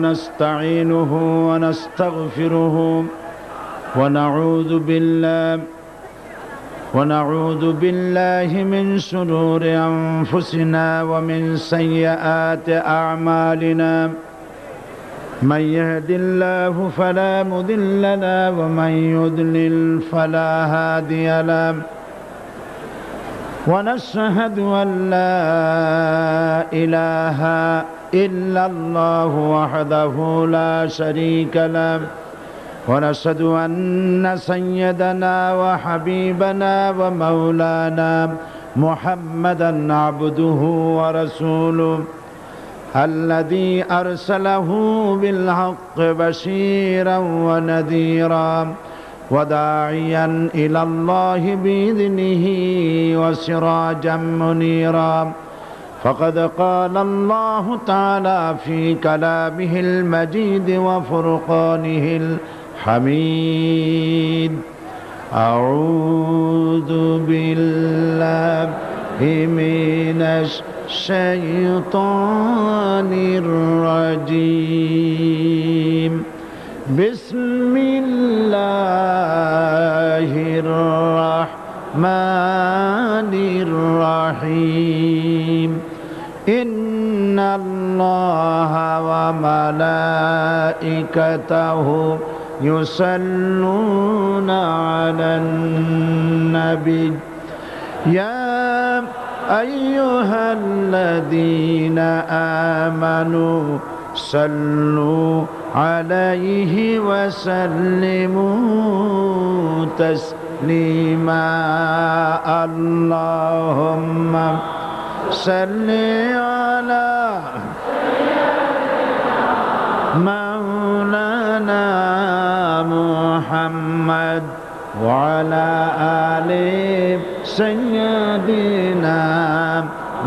ونستعينه ونستغفره ونعوذ بالله من شرور أنفسنا ومن سيئات أعمالنا من يهد الله فلا مضل له ومن يضلل فلا هادي له ونشهد أن لا إله إلا الله وحده لا شريك له ونشهد أن سيدنا وحبيبنا ومولانا محمدا عبده ورسوله الذي أرسله بالحق بشيرا ونذيرا وداعيا إلى الله بإذنه وسراجا منيرا فقد قال الله تعالى في كلامه المجيد وفرقانه الحميد أعوذ بالله من الشيطان الرجيم بسم الله الرحمن الرحيم إن الله وملائكته يصلون على النبي يا أيها الذين آمنوا صلوا عليه وسلموا تسليما اللهم صل على مولانا محمد وعلى آل سيدنا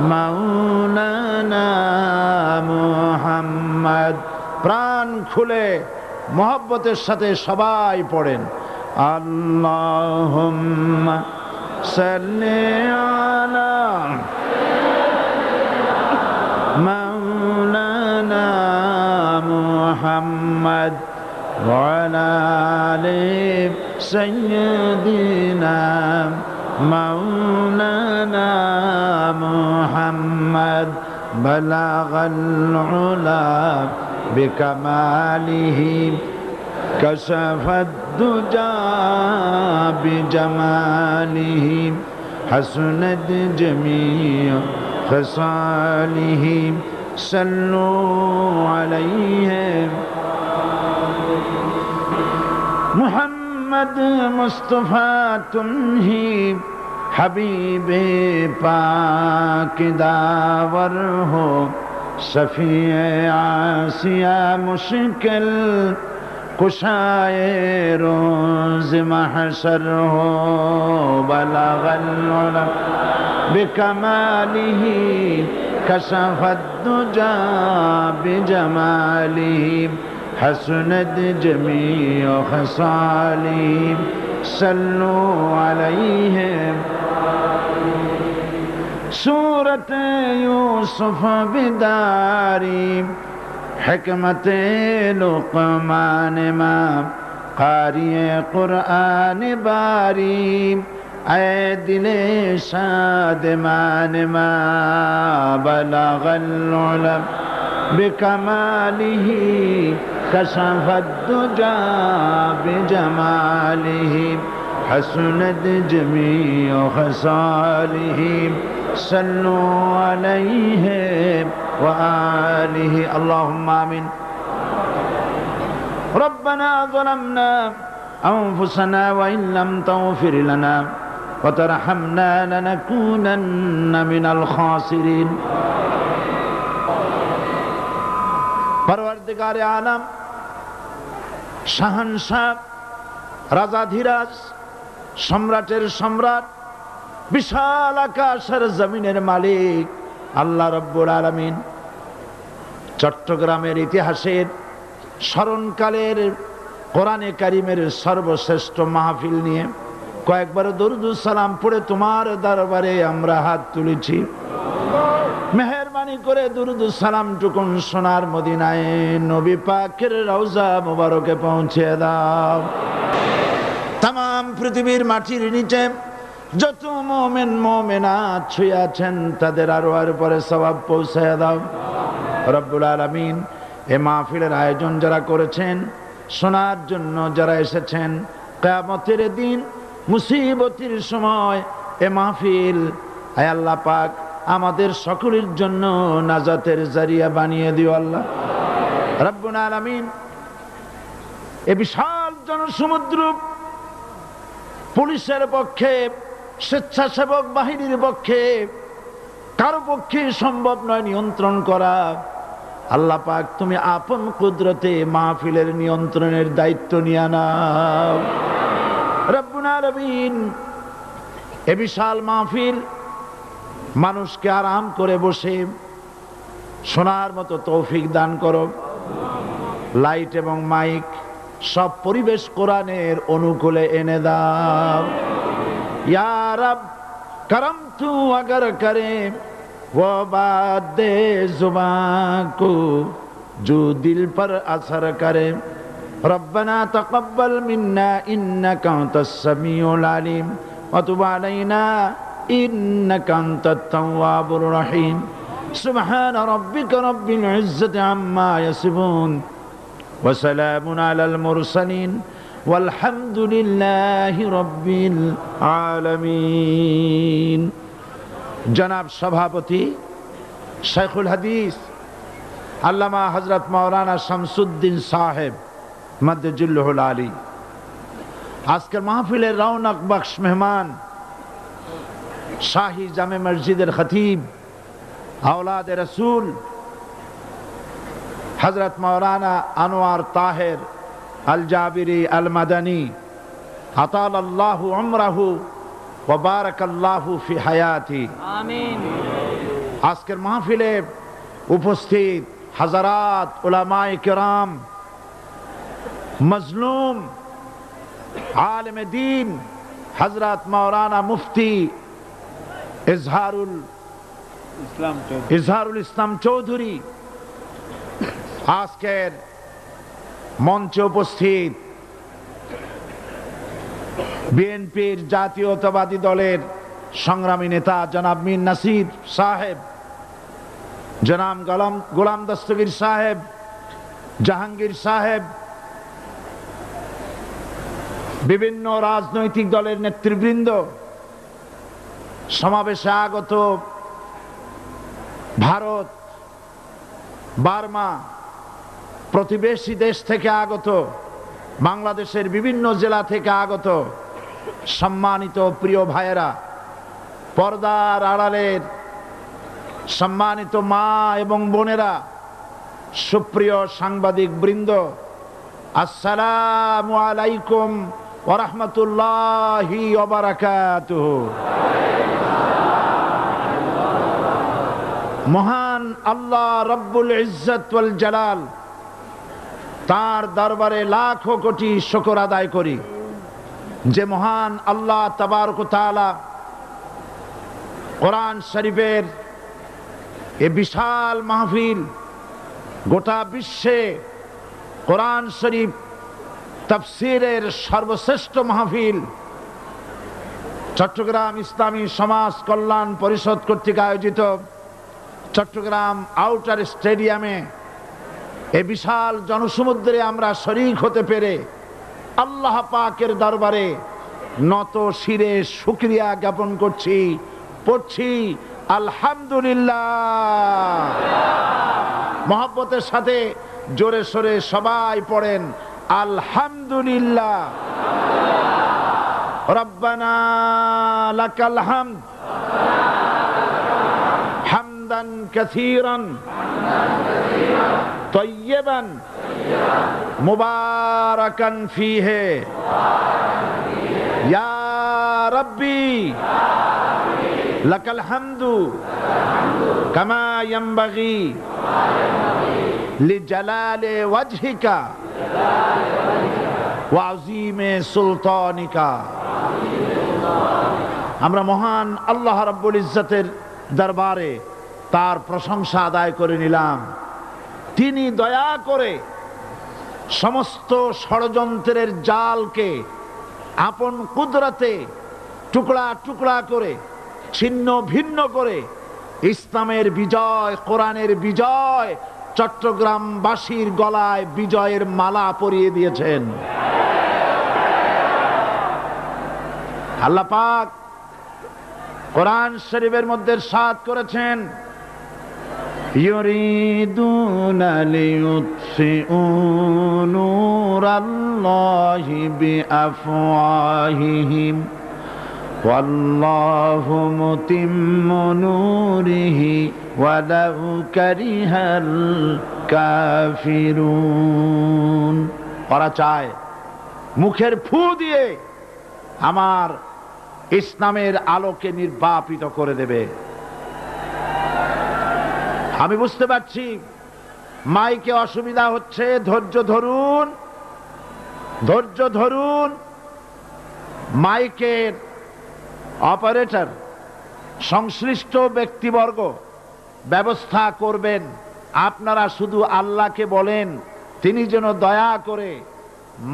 مولانا محمد প্রাণ খুলে মহব্বতের সাথে সবাই পড়েন আল্লাহুম্মা সাল্লি আলা মাওলানা মুহাম্মদ ওয়া আলা আলি সাইয়্যিদিনা মাওলানা মুহাম্মদ বালাগাল উলা بكماله كشف الدجى بجماله حسنت جميع خصاله صلوا عليه محمد مصطفى تمہی حبیب پاک داور ہو شفیع آسیہ مشکل کشائے روز محشر ہو بلغ العلا بکمالہ کشف الدجى بجمالہ حسنت جمیع خصالہ صلوا علیہ سورت یوسف بداری حکمت لقمان ماں قاری قرآن باری اے دل شادمان ماں بلغ العلا بکمالہ کشف الدجى بجمالہ حسنت جمیع خصالہ صلوا عليه وآله اللهم آمين ربنا ظلمنا أنفسنا وإن لم تغفر لنا وترحمنا لنكونن من الخاسرين পরওয়ারদিগারে আলম শাহানশাহ রাজাধিরাজ সম্রাটের সম্রাট বিশাল আকাশের জমিনের মালিক আল্লাহ রব্বুল আলামিন চট্টগ্রামের ইতিহাসের স্মরণকালের কোরআনে কারিমের সর্বশ্রেষ্ঠ মাহফিল নিয়ে কয়েকবার দরুদ সালাম পড়ে তোমার দরবারে আমরা হাত তুলেছি। মেহেরবানি মেহরবানি করে দুরুদ ও সালাম টুকুন সোনার মদিনায় নবী পাকের রওজা মুবারকে পৌঁছে দাও। তাম পৃথিবীর মাটির নিচে যত মুমিন মুমিনাত শুয়ে আছেন তাদের আরওয়ার পরে সওয়াব পৌঁছে দাও রব্বুল আলামিন। এ মাহফিলের আয়োজন যারা করেছেন, শোনার জন্য যারা এসেছেন, কিয়ামতের দিন মুসিবতের সময় এ মাহফিল আয় আল্লাহ পাক আমাদের সকলের জন্য নাজাতের জারিয়া বানিয়ে দিও আল্লাহ রব্বুল আলামিন। এ বিশাল জনসমুদ্র পুলিশের পক্ষে, স্বেচ্ছাসেবক বাহিনীর পক্ষে কারো পক্ষে সম্ভব নয় নিয়ন্ত্রণ করা। আল্লাহ পাক তুমি আপন কুদরতে মাহফিলের নিয়ন্ত্রণের দায়িত্ব নিয়ে নাও রব্বুল আলামিন। এ বিশাল মাহফিল মানুষকে আরাম করে বসে শোনার মতো তৌফিক দান করো। লাইট এবং মাইক সব পরিবেশ কোরআনের অনুকূলে এনে দাও ইয়া রব। करम तू अगर करे वो बात दे जुबान को जो दिल पर असर करे। रब्बना तक़ब्बल मिन्ना इन्नका अंतस समीउल अलीम व तुब अलैना इन्नका अंतत तव्वाबुर रहीम। सुब्हान रब्बिका रब्बिल इज्जति अम्मा यसिफून व सलामुन अलल मुरसलीन वल्हम्दुलिल्लाहि रब्बिल आलमीन। जनाब सभापति शेखुल हदीस अल्लामा हजरत मौलाना शमसुद्दीन साहेब मद्दजुल्लुहुल आली आजकल महफिले रौनक बख्श मेहमान शाही जामे मस्जिदर खतीब औलाद रसूल हजरत मौलाना अनवार ताहिर अल जाबिरी अल मदनी अतालल्लाहु उमरहु व बारकाल्लाहु फी हयाती आमीन। आजकेर महफिले उपस्थित हजरात उलमाए किराम, मजलूम आलिम दीन हजरत मौलाना मुफ्ती इजहारुल इस्लाम चौधरी, आजकेर মঞ্চে উপস্থিত বিএনপির জাতীয়তাবাদী দলের সংগ্রামী নেতা জনাব মীর নাসির সাহেব, জনাব গোলাম দস্তগীর সাহেব, জাহাঙ্গীর সাহেব, বিভিন্ন রাজনৈতিক দলের নেতৃবৃন্দ, সমাবেশে আগত ভারত, বার্মা, প্রতিবেশী দেশ থেকে আগত, বাংলাদেশের বিভিন্ন জেলা থেকে আগত সম্মানিত প্রিয় ভাইয়েরা, পর্দার আড়ালের সম্মানিত মা এবং বোনেরা, সুপ্রিয় সাংবাদিক বৃন্দ, আসসালামু আলাইকুম ওয়া রাহমাতুল্লাহি ওয়া বারাকাতুহু। মহান আল্লাহ রব্বুল ইজ্জত ওয়াল জালাল তার দরবারে লাখো কোটি শুকর আদায় করি যে মহান আল্লাহ তাবারক ওয়া তাআলা কোরআন শরীফের এই বিশাল মাহফিল, গোটা বিশ্বে কোরআন শরীফ তাফসীরের সর্বশ্রেষ্ঠ মাহফিল চট্টগ্রাম ইসলামী সমাজ কল্যাণ পরিষদ কর্তৃক আয়োজিত চট্টগ্রাম আউটার স্টেডিয়ামে এই বিশাল জনসমুদ্রে আমরা শরীক হতে পেরে আল্লাহ পাকের দরবারে নত শিরে শুকরিয়া জ্ঞাপন করছি, পড়ছি আলহামদুলিল্লাহ। মহব্বতের সাথে জোরে সোরে সবাই পড়েন আলহামদুলিল্লাহ। রব্বানা লাকাল হামদ হামদান কাসীরান طيبا مباركا فيه يا ربي لك الحمد كما ينبغي لجلال وجهك وعظيم سلطانك। আমরা মহান আল্লাহ রাব্বুল ইজ্জতের দরবারে তার প্রশংসা আদায় করে নিলাম। তিনি দয়া করে সমস্ত ষড়যন্ত্রের জালকে আপন কুদরতে টুকরা টুকরা করে ছিন্ন ভিন্ন করে ইসলামের বিজয়, কোরআনের বিজয় চট্টগ্রামবাসীর গলায় বিজয়ের মালা পরিয়ে দিয়েছেন। আল্লাহ পাক কোরআন শরীফের মধ্যে ইরশাদ করেছেন, ইউরিদুনা লিইউতফিউ নূরাল্লাহি বিআফওয়াহিহিম ওয়াল্লাহু মুতিম্মু নূরিহি ওয়ালাউ কারিহাল কাফিরুন। ওরা চায় মুখের ফু দিয়ে আমার ইসলামের আলোকে নির্বাপিত করে দেবে। আমি বুঝতে পারছি মাইকে অসুবিধা হচ্ছে, ধৈর্য ধরুন, ধৈর্য ধরুন। মাইকের অপারেটর সংশ্লিষ্ট ব্যক্তিবর্গ ব্যবস্থা করবেন। আপনারা শুধু আল্লাহকে বলেন তিনি যেন দয়া করে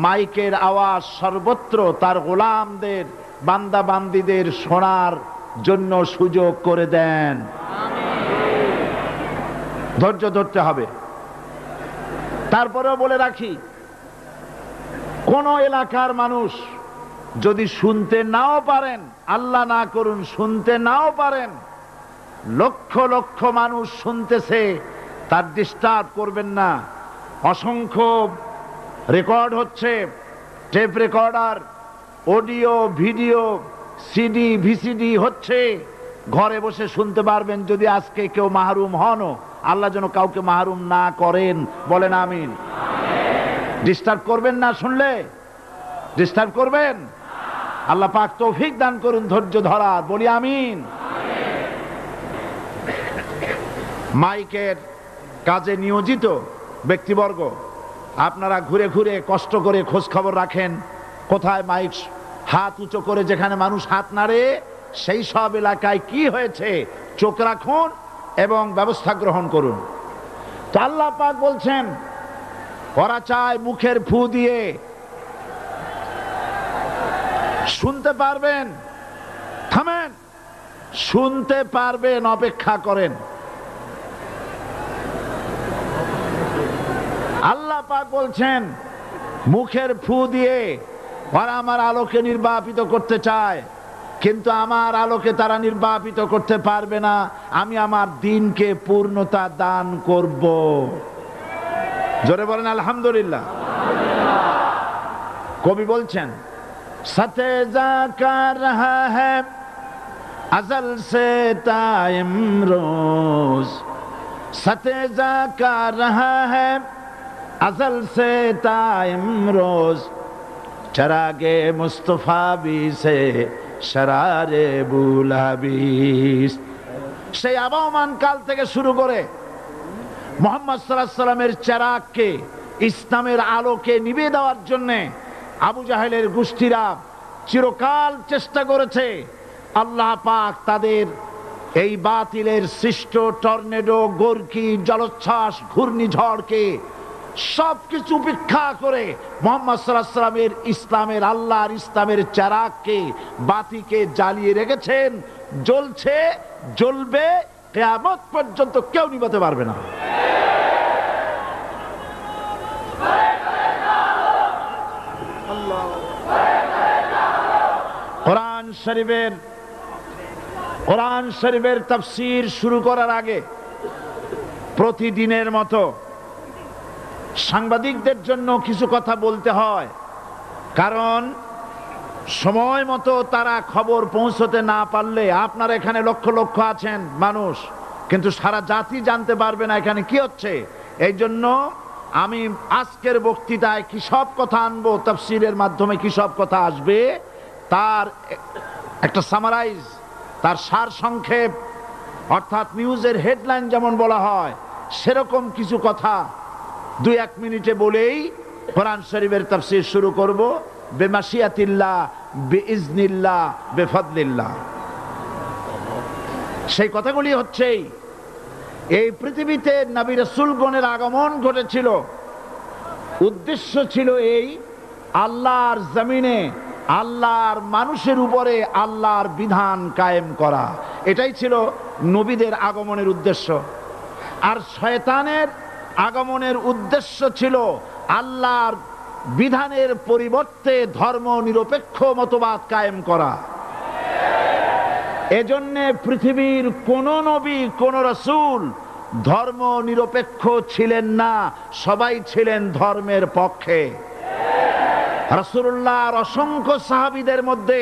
মাইকের আওয়াজ সর্বত্র তার গোলামদের, বান্দা বান্দীদের শোনার জন্য সুযোগ করে দেন। ধৈর্য ধরতে হবে। তারপরেও বলে রাখি, কোন এলাকার মানুষ যদি শুনতে নাও পারেন, আল্লাহ না করুন শুনতে নাও পারেন, লক্ষ লক্ষ মানুষ শুনতেছে, তার ডিস্টার্ব করবেন না। অসংখ্য রেকর্ড হচ্ছে, tape recorder, audio video, CD VCD হচ্ছে, ঘরে বসে শুনতে পারবেন। যদি আজকে কেউ মাহরুম হনও, আল্লাহ যেন কাউকে মাহরুম না করেন, বলেন আমিন। ডিস্টার্ব করবেন না, শুনলে ডিস্টার্ব করবেন। আল্লাহ পাক তৌফিক দান করুন ধৈর্য ধরার, বলি আমিন। মাইকের কাজে নিয়োজিত ব্যক্তিবর্গ, আপনারা ঘুরে ঘুরে কষ্ট করে খোঁজ খবর রাখেন কোথায় মাইক হাত উঁচু করে যেখানে মানুষ হাত নাড়ে, সেই সব এলাকায় কি হয়েছে চোখ রাখুন এবং ব্যবস্থা গ্রহণ করুন। তো আল্লাহ পাক বলছেন ওরা চায় মুখের ফু দিয়ে শুনতে পারবেন। থামেন, শুনতে পারবেন, অপেক্ষা করেন। আল্লাহ পাক বলছেন মুখের ফু দিয়ে ওরা আমার আলোকে নির্বাপিত করতে চায়, কিন্তু আমার আলোকে তারা নির্বাপিত করতে পারবে না। আমি আমার দ্বীনকে পূর্ণতা দান করব। জোরে বলেন আলহামদুলিল্লাহ। কবি বলছেন, সাথে জাকা রহা হ্যায় আজল সে তা ইমরোজ, সাথে জাকা রহা হ্যায় अज़ल से ता इमरोज, चरागे मुस्तफा भी से शरारे बुलाबिस। সেই আবহমান কাল থেকে শুরু করে মুহাম্মদ সাল্লাল্লাহু আলাইহি সাল্লামের চেরাগকে, ইসলামের আলোকে নিভিয়ে দেওয়ার জন্য আবু জাহেলের গোষ্ঠীরা চিরকাল চেষ্টা করেছে। আল্লাহ পাক তাদের এই বাতিলের সৃষ্ট টর্নেডো, গর্কি, জলোচ্ছ্বাস, ঘূর্ণিঝড়কে সবকিছু উপেক্ষা করে মুহাম্মদ সাল্লাল্লাহু আলাইহি সাল্লামের ইসলামের, আল্লাহর ইসলামের চেরাগকে, বাতিকে জ্বালিয়ে রেখেছেন। জ্বলছে, জ্বলবে, কিয়ামত পর্যন্ত কেউ নিভাতে পারবে না। কোরআন শরীফের তাফসীর শুরু করার আগে প্রতিদিনের মতো সাংবাদিকদের জন্য কিছু কথা বলতে হয়, কারণ সময় মতো তারা খবর পৌঁছতে না পারলে, আপনারা এখানে লক্ষ লক্ষ আছেন মানুষ, কিন্তু সারা জাতি জানতে পারবে না এখানে কি হচ্ছে। এই জন্য আমি আজকের বক্তৃতায় কি সব কথা আনবো, তাফসীরের মাধ্যমে কি সব কথা আসবে, তার একটা সামারাইজ, তার সার সংক্ষেপ, অর্থাৎ নিউজের হেডলাইন যেমন বলা হয় সেরকম কিছু কথা 2-1 মিনিটে বলেই কোরআন শরীফের তাফসীর শুরু করব। বেমাশিয়াতিল্লাহ, বিইজনিল্লাহ, বেফাদলিল্লাহ। সেই কথাগুলি হচ্ছে এই পৃথিবীতে নবী রাসূলগণের আগমন ঘটেছিল, উদ্দেশ্য ছিল এই আল্লাহর জমিনে আল্লাহর মানুষের উপরে আল্লাহর বিধান কায়েম করা। এটাই ছিল নবীদের আগমনের উদ্দেশ্য। আর শয়তানের আগমনের উদ্দেশ্য ছিল আল্লাহর বিধানের পরিবর্তে ধর্ম নিরপেক্ষ মতবাদ কায়েম করা। এজন্যে পৃথিবীর কোন নবী কোন রাসূল ধর্ম নিরপেক্ষ ছিলেন না, সবাই ছিলেন ধর্মের পক্ষে। রাসূলুল্লাহর অসংখ্য সাহাবীদের মধ্যে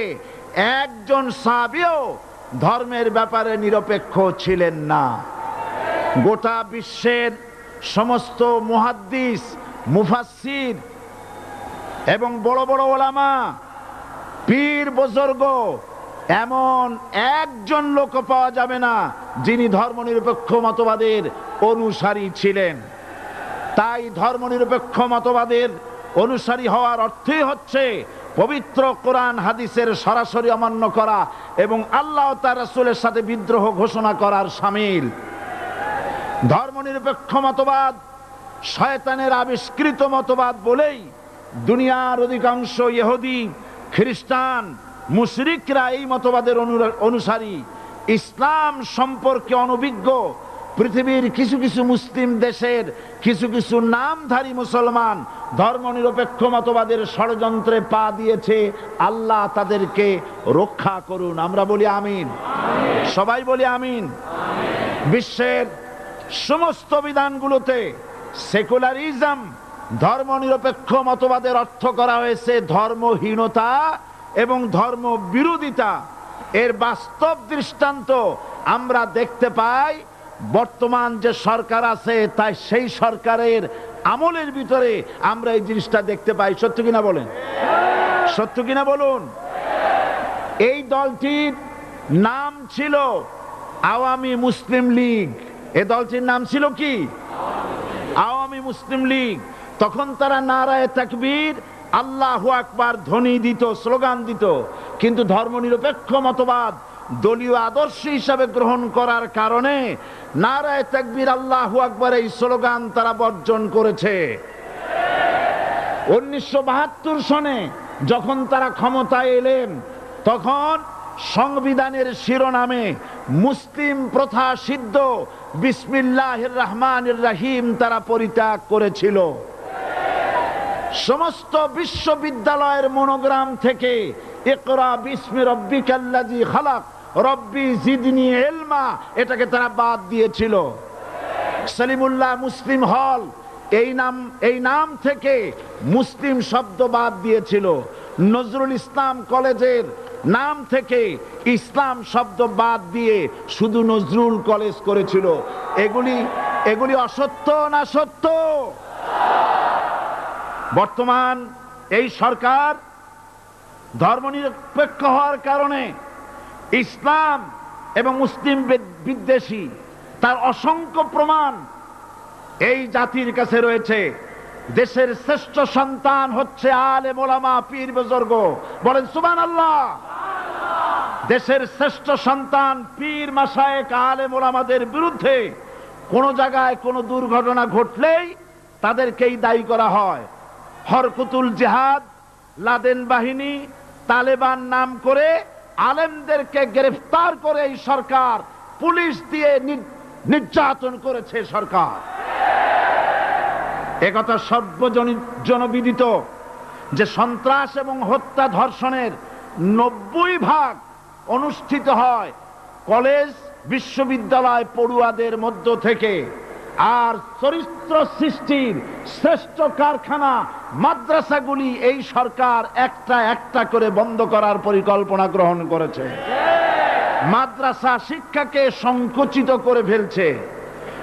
একজন সাহাবীও ধর্মের ব্যাপারে নিরপেক্ষ ছিলেন না। গোটা বিশ্বের সমস্ত মুহাদ্দিস, মুফাসসির এবং বড় বড় ওলামা, পীর বুজুর্গ, এমন একজন লোক পাওয়া যাবে না যিনি ধর্মনিরপেক্ষ মতবাদের অনুসারী ছিলেন। তাই ধর্মনিরপেক্ষ মতবাদের অনুসারী হওয়ার অর্থই হচ্ছে পবিত্র কোরআন হাদিসের সরাসরি অমান্য করা এবং আল্লাহ ও তার রাসূলের সাথে বিদ্রোহ ঘোষণা করার শামিল। ধর্মনিরপেক্ষ মতবাদ শয়তানের আবিষ্কৃত মতবাদ বলেই দুনিয়ার অধিকাংশ ইহুদি, খ্রিস্টান, মুশরিকরা এই মতবাদের অনুসারী। ইসলাম সম্পর্কে অনভিজ্ঞ পৃথিবীর কিছু কিছু মুসলিম দেশের কিছু কিছু নামধারী মুসলমান ধর্মনিরপেক্ষ মতবাদের ষড়যন্ত্রে পা দিয়েছে। আল্লাহ তাদেরকে রক্ষা করুন। আমরা বলি আমিন, সবাই বলি আমিন। বিশ্বের সমস্ত বিধানগুলোতে সেকুলারিজম, ধর্মনিরপেক্ষ মতবাদের অর্থ করা হয়েছে ধর্মহীনতা এবং ধর্ম বিরোধিতা। এর বাস্তব দৃষ্টান্ত আমরা দেখতে পাই বর্তমান যে সরকার আছে, তাই সেই সরকারের আমলের ভিতরে আমরা এই জিনিসটা দেখতে পাই। সত্য কিনা বলেন? সত্য কিনা বলুন? এই দলটির নাম ছিল আওয়ামী মুসলিম লীগ। এই দলটির নাম ছিল কি? আওয়ামী মুসলিম লীগ। তখন তারা নারায়ে তাকবীর, আল্লাহু আকবার ধ্বনি দিত, স্লোগান দিত। কিন্তু ধর্মনিরপেক্ষ মতবাদ দলীয় আদর্শ হিসাবে গ্রহণ করার কারণে নারায়ে তাকবীর, আল্লাহু আকবার এই স্লোগান তারা বর্জন করেছে। 1972 সনে যখন তারা ক্ষমতায় এলেন, তখন সংবিধানের শিরোনামে মুসলিম প্রথা সিদ্ধ বিসমিল্লাহির রহমানির রহিম তারা পরিত্যাগ করেছিল। সমস্ত বিশ্ববিদ্যালয়ের মনোগ্রাম থেকে ইকরা বিসমি রাব্বিকাল্লাযী খালাক রব্বি জিদনি ইলমা এটাকে তারা বাদ দিয়েছিল। সলিমুল্লাহ মুসলিম হল এই নাম থেকে মুসলিম শব্দ বাদ দিয়েছিল। নজরুল ইসলাম কলেজের নাম থেকে ইসলাম শব্দ বাদ দিয়ে শুধু নজরুল কলেজ করেছিল। এগুলি অসত্য না সত্য? বর্তমান এই সরকার ধর্মনিরপেক্ষ হওয়ার কারণে ইসলাম এবং মুসলিম বিদ্বেষী, তার অসংখ্য প্রমাণ এই জাতির কাছে রয়েছে। দেশের শ্রেষ্ঠ সন্তান হচ্ছে আলেম ওলামা, পীর বুজুর্গ। বলেন সুবহানাল্লাহ। দেশের শ্রেষ্ঠ সন্তান পীর মাশায়েখ আলেম ওলামাদের বিরুদ্ধে কোন জায়গায় কোনো দুর্ঘটনা ঘটলেই তাদেরকেই দায়ী করা হয়। হরকুতুল জিহাদ, লাদেন বাহিনী, তালেবান নাম করে আলেমদেরকে গ্রেফতার করে এই সরকার পুলিশ দিয়ে নির্যাতন করেছে সরকার। একথা সর্বজনবিদিত যে সন্ত্রাস এবং হত্যা ধর্ষণের 90% অনুষ্ঠিত হয় কলেজ বিশ্ববিদ্যালয় পড়ুয়াদের মধ্য থেকে। আর চরিত্র সৃষ্টির শ্রেষ্ঠ কারখানা মাদ্রাসাগুলি এই সরকার একটা একটা করে বন্ধ করার পরিকল্পনা গ্রহণ করেছে। মাদ্রাসা শিক্ষাকে সংকুচিত করে ফেলছে।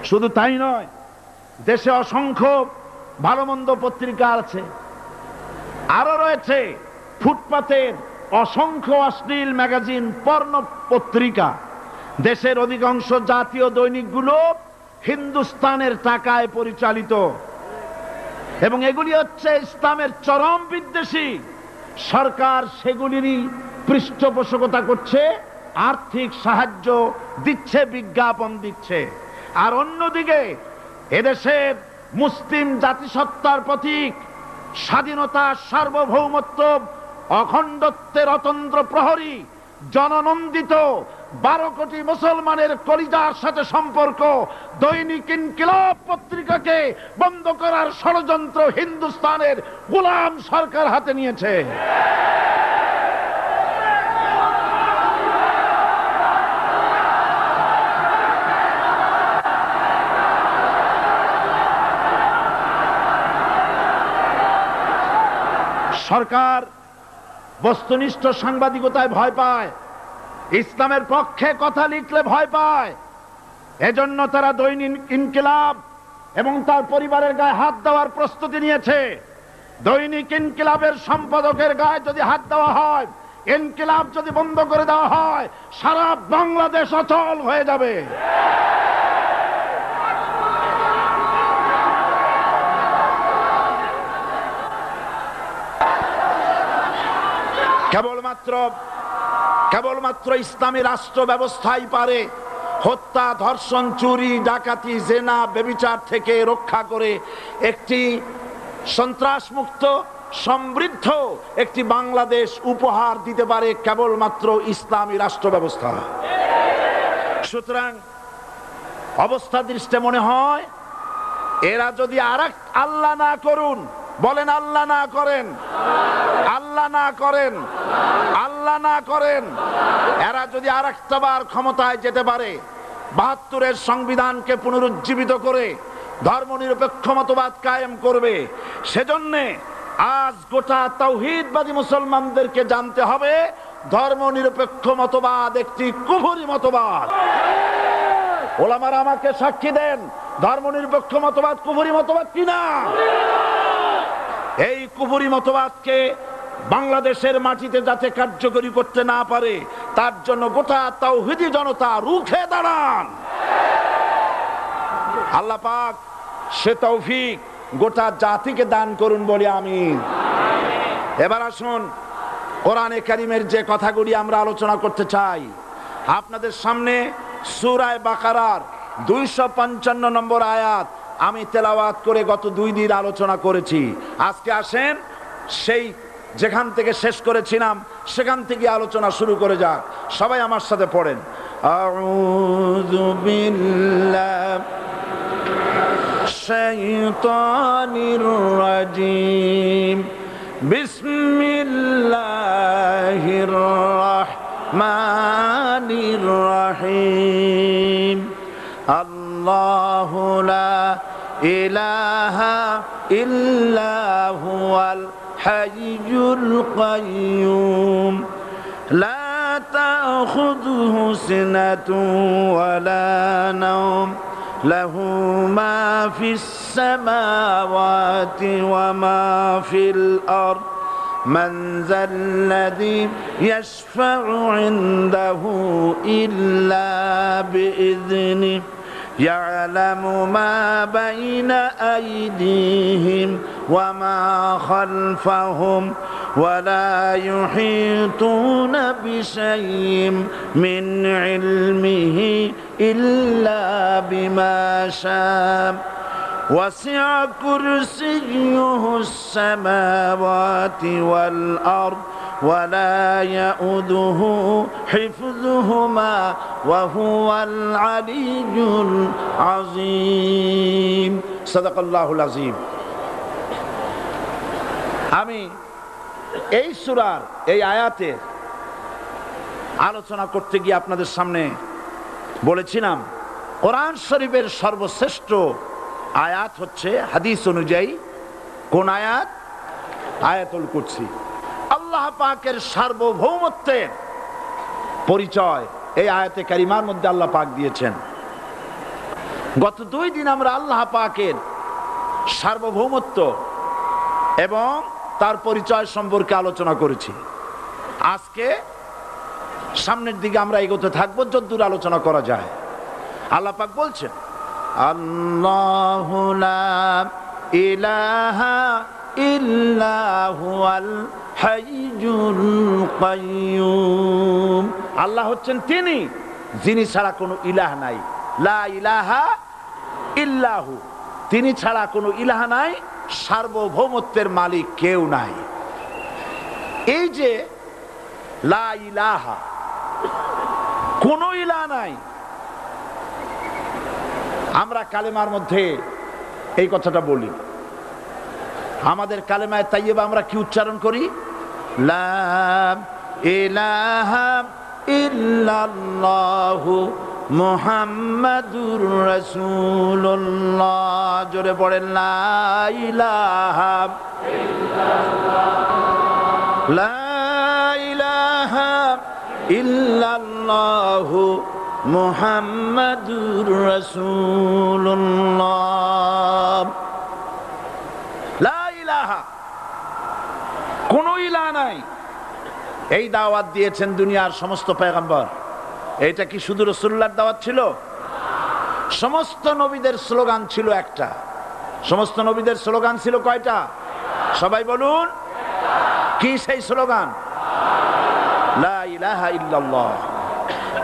শুধু তাই নয়, দেশে অসংখ্য ভালো মন্দ পত্রিকা আছে, আরো রয়েছে ফুটপাতের অসংখ্য অশ্লীল ম্যাগাজিন, পর্ণ পত্রিকা। দেশের অধিকাংশ জাতীয় দৈনিকগুলো হিন্দুস্তানের টাকায় পরিচালিত এবং এগুলি হচ্ছে ইসলামের চরম বিদ্বেষী। সরকার সেগুলিরই পৃষ্ঠপোষকতা করছে, আর্থিক সাহায্য দিচ্ছে, বিজ্ঞাপন দিচ্ছে। আর অন্যদিকে এদেশের মুসলিম জাতিসত্তার প্রতীক স্বাধীনতা, সার্বভৌমত্ব, অখণ্ডত্বের অতন্ত্র প্রহরী, জননন্দিত 12 কোটি মুসলমানের কলিজার সাথে সম্পর্ক দৈনিক ইনকিলাব পত্রিকাকে বন্ধ করার ষড়যন্ত্র হিন্দুস্তানের গোলাম সরকার হাতে নিয়েছে। সরকার বস্তুনিষ্ঠ সাংবাদিকতায় ভয় পায়, ইসলামের পক্ষে কথা লিখলে ভয় পায়। এজন্য তারা দৈনিক ইনকিলাব এবং তার পরিবারের গায়ে হাত দেওয়ার প্রস্তুতি নিয়েছে। দৈনিক ইনকিলাবের সম্পাদকের গায়ে যদি হাত দেওয়া হয়, ইনকিলাব যদি বন্ধ করে দেওয়া হয়, সারা বাংলাদেশ অচল হয়ে যাবে। কেবলমাত্র ইসলামী রাষ্ট্র ব্যবস্থাই পারে হত্যা, ধর্ষণ, চুরি, ডাকাতি, জেনা, ব্যভিচার থেকে রক্ষা করে একটি সন্ত্রাসমুক্ত সমৃদ্ধ একটি বাংলাদেশ উপহার দিতে পারে কেবলমাত্র ইসলামী রাষ্ট্র ব্যবস্থা। সুতরাং অবস্থা দৃষ্টে মনে হয় এরা যদি আরেক আল্লাহ না করুন, বলেন আল্লাহ না করেন, আল্লাহ না করেন, আল্লাহ না করেন, এরা যদি আরেকটা বার ক্ষমতায় যেতে পারে, ৭২-এর সংবিধানকে পুনরুজ্জীবিত করে ধর্মনিরপেক্ষ মতবাদ কায়েম করবে, সেজন্যে আজ গোটা তাওহীদবাদী মুসলমানদেরকে জানতে হবে ধর্মনিরপেক্ষ মতবাদ একটি কুফরি মতবাদ। ওলামারা আমাকে সাক্ষী দেন, ধর্মনিরপেক্ষ মতবাদ কুফরি মতবাদ কিনা। এই কুফরি মতবাদকে বাংলাদেশের মাটিতে যাতে কার্যকরী করতে না পারে তার জন্য গোটা তাওহীদি জনতা রুখে দাঁড়ান। আল্লাহ পাক সে তৌফিক গোটা জাতিকে দান করুন বলি আমিন। এবার আসুন কোরআনে কারীমের যে কথাগুলি আমরা আলোচনা করতে চাই, আপনাদের সামনে সূরা বাকারার 255 নম্বর আয়াত আমি তেলাওয়াত করে গত 2 দিন আলোচনা করেছি। আজকে আসেন সেই যেখান থেকে শেষ করেছিলাম সেখান থেকে আলোচনা শুরু করে যাক। সবাই আমার সাথে পড়েন, আউযু বিল্লাহি শাইতানির রাজিম, বিসমিল্লাহির রাহমানির রাহিম। আল্লাহু লা ইলাহা ইল্লা হুয়াল হাইয়ুল কাইয়্যুম লা তাখুযুহু সিনাতুন ওয়ালা নাওম লাহু মা ফিস সামাওয়াতি ওয়া মা ফিল আরদ মান যাল্লাযী ইয়াশফা'ু ইনদাহু ইল্লা বিইذনিহি ইয়ালামু মা বাইনা আইদিহিম ওয়া মা খালফাহুম ওয়া লা ইউহিতুনা বিশাইইন মিন ইলমিহি ইল্লা বিমা শাআ ওয়াসি'a কুরসিয়্যুহুস সামাওয়াতি ওয়াল আরদ ولا يؤوده حفظهما وهو العلي العظيم صدق الله العظيم। আমি এই সূরার এই আয়াতের আলোচনা করতে গিয়ে আপনাদের সামনে বলেছিলাম কোরআন শরীফের সর্বশ্রেষ্ঠ আয়াত হচ্ছে হাদিস অনুযায়ী কোন আয়াত? আয়াতুল কুরসি। আল্লাহ পাকের সার্বভৌমত্বের পরিচয় এই আয়াতে কারিমার মধ্যে আল্লাহ পাক দিয়েছেন। গত 2 দিন আমরা আল্লাহ পাকের সার্বভৌমত্ব এবং তার পরিচয় সম্পর্কে আলোচনা করেছি। আজকে সামনের দিকে আমরা এগোতে থাকবো যতদূর আলোচনা করা যায়। আল্লাহ পাক বলছেন আল্লাহু লা ইলাহা ইল্লা হুয়াল হাইয়ুল কাইয়্যুম। আল্লাহ হচ্ছেন তিনি যিনি ছাড়া কোনো ইলাহ নাই। লা ইলাহা ইল্লাহু, তিনি ছাড়া কোনো ইলাহ নাই, সার্বভৌমত্বের মালিক কেউ নাই। এই যে লা ইলাহা, কোনো ইলাহ নাই, আমরা কালেমার মধ্যে এই কথাটা বলি। আমাদের কালেমায়ে তাইয়্যিবা আমরা কি উচ্চারণ করি? লা ইলাহা ইল্লাল্লাহু মুহাম্মাদুর রাসূলুল্লাহ। জোরে পড়েন লা ইলাহা ইল্লাল্লাহ, লা ইলাহা ইল্লাল্লাহু মুহাম্মাদুর রাসূলুল্লাহ। লা ইলাহা, কোনো ইলাহ নাই। এই দাওয়াত দিয়েছেন দুনিয়ার সমস্ত পয়গম্বর। এটা কি শুধু রাসূলুল্লাহর দাওয়াত ছিল? সমস্ত নবীদের স্লোগান ছিল একটা। সমস্ত নবীদের স্লোগান ছিল কয়টা? সবাই বলুন, কি সেই স্লোগান? লা ইলাহা ইল্লাল্লাহ।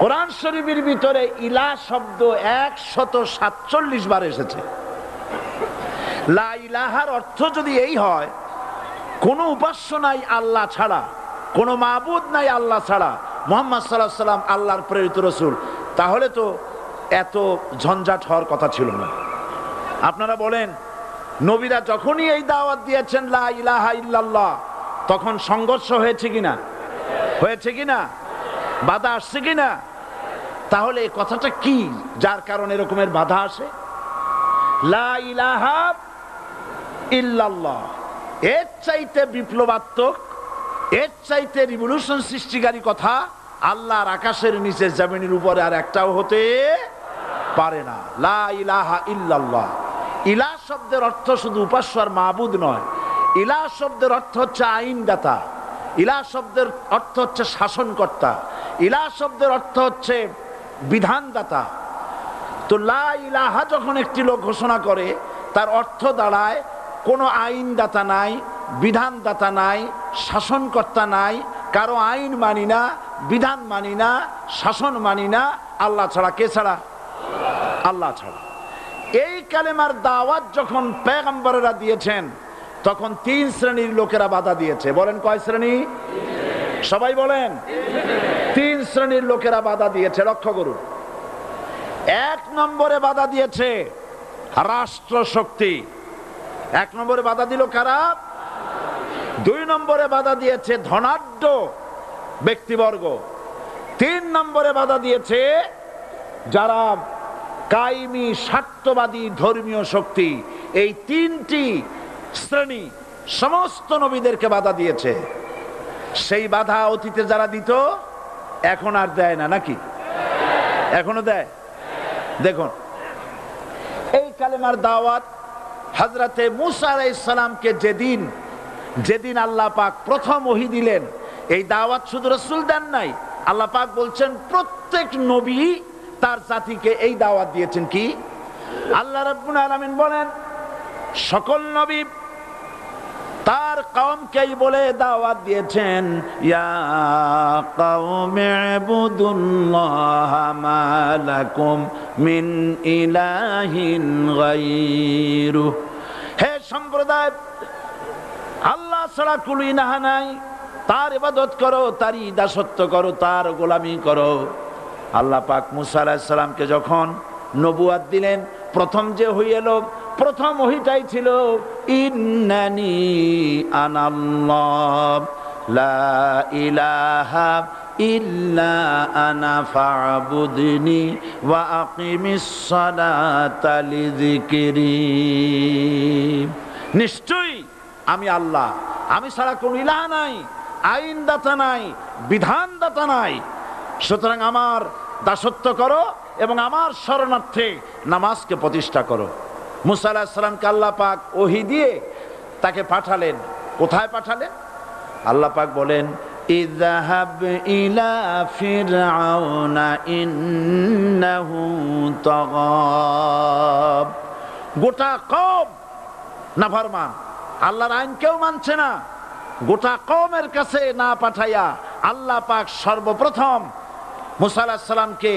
কোরআন শরীফের ভিতরে ইলাহ শব্দ 147 বার এসেছে। লা ইলাহার অর্থ যদি এই হয়, কোনো উপাস্য নাই আল্লাহ ছাড়া, কোনো মাবুদ নাই আল্লাহ ছাড়া, মুহাম্মদ সাল্লাল্লাহু আলাইহি ওয়াসাল্লাম আল্লাহর প্রেরিত রাসূল, তাহলে তো এত ঝঞ্ঝাট হওয়ার কথা ছিল না। আপনারা বলেন, নবীরা যখনই এই দাওয়াত দিয়েছেন লা ইলাহা ইল্লাল্লাহ, তখন সংঘর্ষ হয়েছে কিনা? হয়েছে কিনা? বাধা আসছে কিনা? তাহলে এই কথাটা কি, যার কারণে এরকমের বাধা আসে? লা ইলাহা ইল্লাল্লাহ, এর চাইতে বিপ্লবাত্মক, এর চাইতে রিভলিউশন সৃষ্টিকারী কথা আল্লাহর আকাশের নিচে জমিনের উপরে আর একটাও হতে পারে না। লা ইলাহা ইল্লাল্লাহ। ইলাহ শব্দের অর্থ শুধু উপাস্য আর মাবুদ নয়। ইলাহ শব্দের অর্থ হচ্ছে আইনদাতা, ইলাহ শব্দের অর্থ হচ্ছে শাসনকর্তা, ইলাহ শব্দের অর্থ হচ্ছে বিধানদাতা। তো লা ইলাহা যখন একটি লোক ঘোষণা করে, তার অর্থ দাঁড়ায় কোনো আইনদাতা নাই, বিধানদাতা নাই, শাসনকর্তা নাই, কারো আইন মানি না, বিধান মানি না, শাসন মানি না, আল্লাহ ছাড়া। কে ছাড়া? আল্লাহ ছাড়া। এই কালেমার দাওয়াত যখন পয়গম্বরেরা দিয়েছেন, তখন 3 শ্রেণীর লোকেরা বাধা দিয়েছে। বলেন কয় শ্রেণী? সবাই বলেন। 3 শ্রেণীর লোকেরা বাধা দিয়েছে। লক্ষ্য করুন। 1 নম্বরে বাধা দিয়েছে রাষ্ট্র শক্তি। 1 নম্বরে বাধা দিল কারা? 2 নম্বরে বাধা দিয়েছে ধনাঢ্য ব্যক্তিবর্গ। 3 নম্বরে বাধা দিয়েছে যারা কায়েমি স্বার্থবাদী ধর্মীয় শক্তি। এই 3টি শ্রেণী সমস্ত নবীদেরকে বাধা দিয়েছে। সেই বাধা অতীতে যারা দিত, এখন আর দেয় না নাকি? এখনো দেয়। দেখুন, এই কালেমার দাওয়াত হযরতে মূসা আলাইহিস সালামকে যেদিন আল্লাহ পাক প্রথম ওহী দিলেন, এই দাওয়াত শুধু রাসূল দেন নাই, আল্লাহ পাক বলছেন প্রত্যেক নবী তার জাতিকে এই দাওয়াত দিয়েছেন। কি? আল্লাহ রাব্বুল আলামিন বলেন, সকল নবী তার কওমকেই বলে দাওয়াত দিয়েছেন, ইয়া কওমি ইবুদুল্লাহা মা লাকুম মিন ইলাহিন গায়রু। হে সম্প্রদায়, আল্লাহ ছাড়া কোনো ইলাহ নাই, তার ইবাদত করো, তারই দাসত্ব করো, তার গোলামি করো। আল্লাহ পাক মূসা আলাইহিস সালামকে যখন নবুয়াত দিলেন, প্রথম যে ওহী এলো, প্রথম ওহীটাই ছিল ইন্নানি আনাল্লাহ লা ইলাহা ইল্লা আনা ফা'বুদনি ওয়া আকিমিস সালাতা লিযিকরি। নিশ্চয়ই আমি আল্লাহ, আমি ছাড়া কোনো ইলাহ নাই, আইনদাতা নাই, বিধানদাতা নাই, সুতরাং আমার দাসত্ব করো এবং আমার শরণার্থে নামাজকে প্রতিষ্ঠা করো। মূসা আলাইহিস সালামকে আল্লাহ পাক ওহী দিয়ে তাকে পাঠালেন। কোথায় পাঠালেন? আল্লাহ পাক বলেন, ইযহাব ইলা ফিরআউনা ইন্নাহু তাগা। গোটা কওম নাফরমান, আল্লাহর আইন কেউ মানছে না। গোটা কওমের কাছে না পাঠাইয়া আল্লাহ পাক সর্বপ্রথম মূসা আলাইহিস সালামকে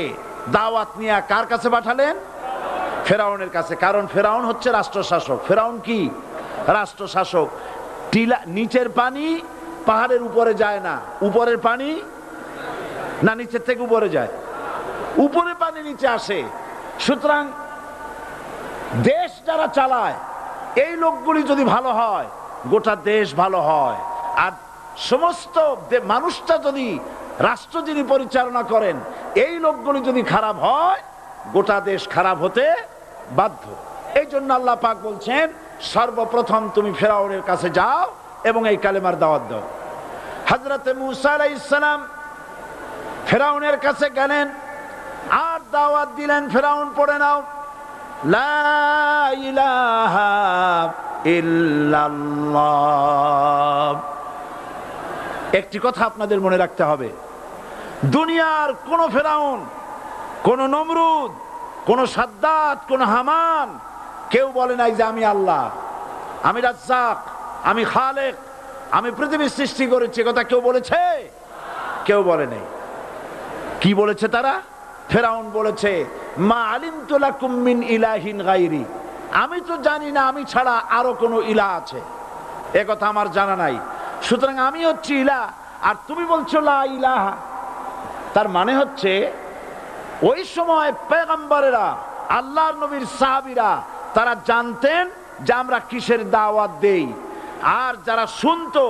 দাওয়াত নিয়ে কার কাছে পাঠালেন? ফেরাউনের কাছে, কারণ ফেরাউন হচ্ছে রাষ্ট্রশাসক। ফেরাউন কি রাষ্ট্রশাসক। টিলা নিচের পানি পাহাড়ের উপরে যায় না, উপরের পানি না নিচের থেকে উপরে যায়, উপরে পানি নিচে আসে। সুতরাং দেশ যারা চালায় এই লোকগুলি যদি ভালো হয় গোটা দেশ ভালো হয়, আর সমস্ত মানুষটা যদি, রাষ্ট্র যিনি পরিচালনা করেন এই লোকগুলি যদি খারাপ হয় গোটা দেশ খারাপ হতে বাধ্য। এই জন্য আল্লাহ পাক বলছেন সর্বপ্রথম তুমি ফেরাউনের কাছে যাও এবং এই কালেমার দাওয়াত দাও। হযরত মূসা আলাইহিস সালাম ফেরাউনের কাছে গেলেন আর দাওয়াত দিলেন, ফেরাউন পড়ে নাও লা ইলাহা ইল্লাল্লাহ। একটি কথা আপনাদের মনে রাখতে হবে, দুনিয়ার কোন ফেরাউন, কোন নমরুদ, কোন সাদ্দাত, কোন হামান কেউ বলে নাই যে আমি আল্লাহ, আমি রাজ্জাক, আমি খালেক, আমি পৃথিবীর সৃষ্টি করেছি। কথা কেউ বলেছে? কেউ বলে নাই। কি বলেছে তারা? ফেরাউন বলেছে মা আলিমতু লাকুম মিন ইলাহিন গায়রি, আমি তো জানি না আমি ছাড়া আরো কোনো ইলাহ আছে, এ কথা আমার জানা নাই, সুতরাং আমি হচ্ছি ইলাহ আর তুমি বলছো লা ইলাহা। তার মানে হচ্ছে ওই সময় পয়গম্বরেরা, আল্লাহর নবীর সাহাবীরা তারা জানতেন যে আমরা কিসের দাওয়াত দেই, আর যারা শুনতো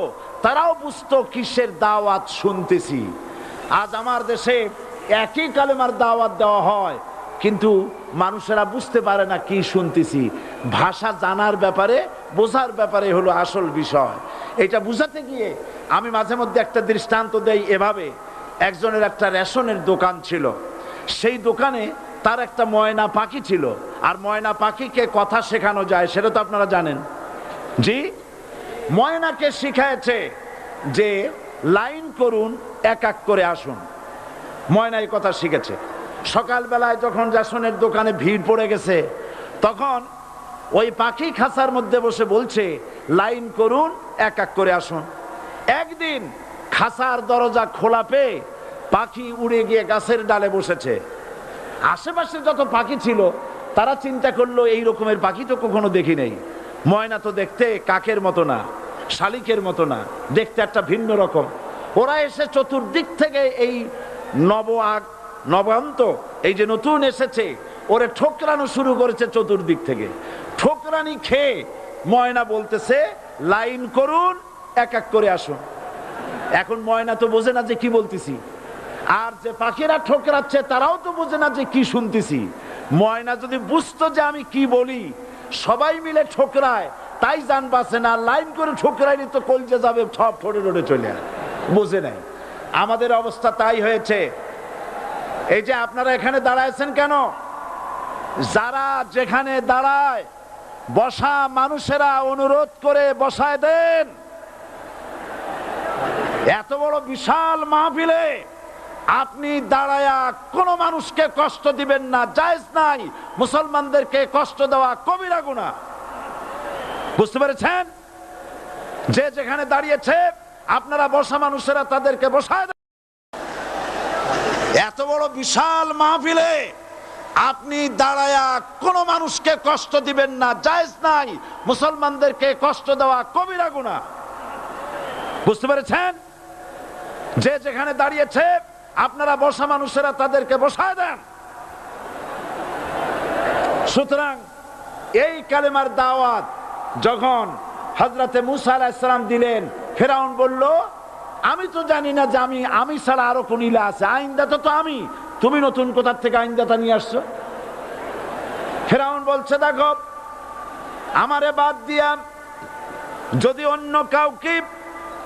তারাও বুঝতো কিসের দাওয়াত শুনতেছি। আজ আমার দেশে একই কালেমার দাওয়াত দেওয়া হয় কিন্তু মানুষেরা বুঝতে পারে না কি শুনতেছি। ভাষা জানার ব্যাপারে, বোঝার ব্যাপারে হলো আসল বিষয়। এটা বুঝাতে গিয়ে আমি মাঝে মধ্যে একটা দৃষ্টান্ত দেই এভাবে। একজনের একটা রেশনের দোকান ছিল, সেই দোকানে তার একটা ময়না পাখি ছিল, আর ময়না পাখিকে কথা শেখানো যায় সেটা তো আপনারা জানেন। জি, ময়নাকে শিখায়েছে যে লাইন করুন, এক এক করে আসুন। ময়না এই কথা শিখেছে। সকালবেলায় যখন রেশনের দোকানে ভিড় পড়ে গেছে তখন ওই পাখি খাঁচার মধ্যে বসে বলছে লাইন করুন, এক এক করে আসুন। একদিন খাঁচার দরজা খোলা পেয়ে পাখি উড়ে গিয়ে গাছের ডালে বসেছে। আশেপাশে যত পাখি ছিল তারা চিন্তা করলো এই রকমের পাখি তো কখনো দেখি নেই। ময়না তো দেখতে কাকের মতো না, শালিকের মতো না, দেখতে একটা ভিন্ন রকম। ওরা এসে চতুর্দিক থেকে এই নবান্ত, এই যে নতুন এসেছে, ওরে ঠোকরানো শুরু করেছে চতুর্দিক থেকে। ঠোকরানি খেয়ে ময়না বলতেছে লাইন করুন, এক এক করে আসুন। এখন ময়না তো বোঝে না যে কি বলতেছি, আর যে পাখিরা ঠোকরাচ্ছে তারাও তো বোঝে না যে কি শুনতেছি। ময়না যদি বুঝতো যে আমি কি বলি, সবাই মিলে ঠোকরায়, তাই জান বাঁচে না। লাইন করে ঠোকরাইনি তো কলজে যাবে, সব ঠোঁটে ঠোঁটে চলে আসে, বোঝে নাই। আমাদের অবস্থা তাই হয়েছে। এই যে আপনারা এখানে দাঁড়াইছেন কেন? যারা যেখানে দাঁড়ায় বসা মানুষেরা অনুরোধ করে বসায় দেন। এত বড় বিশাল মাহফিলে আপনি দাঁড়ায়া কোন মানুষকে কষ্ট দিবেন না, জায়েজ নাই। মুসলমানদেরকে কষ্ট দেওয়া কবিরা গুনাহ। বুঝতে পেরেছেন? যে যেখানে দাঁড়িয়েছে আপনারা বসা মানুষেরা তাদেরকে বসায় দেন। এত বড় বিশাল মাহফিলে আপনি দাঁড়ায়া কোন মানুষকে কষ্ট দিবেন না, জায়েজ নাই। মুসলমানদেরকে কষ্ট দেওয়া কবিরা গুনাহ। বুঝতে পেরেছেন? যে যেখানে দাঁড়িয়েছে আপনারা বসা মানুষেরা তাদেরকে বসায় দেন। সুতরাং এই কালেমার দাওয়াত যখন হযরতে মূসা আলাইহিস সালাম দিলেন, ফেরাউন বলল আমি তো জানি না যে আমি ছাড়া আরো কোন ইলাহ আছে, আইনদাতা তো আমি, তুমি নতুন কোথা থেকে আইনদাতা নিয়ে আসছো? ফেরাউন বলছে দেখো, আমারে বাদ দিয়া যদি অন্য কাউকে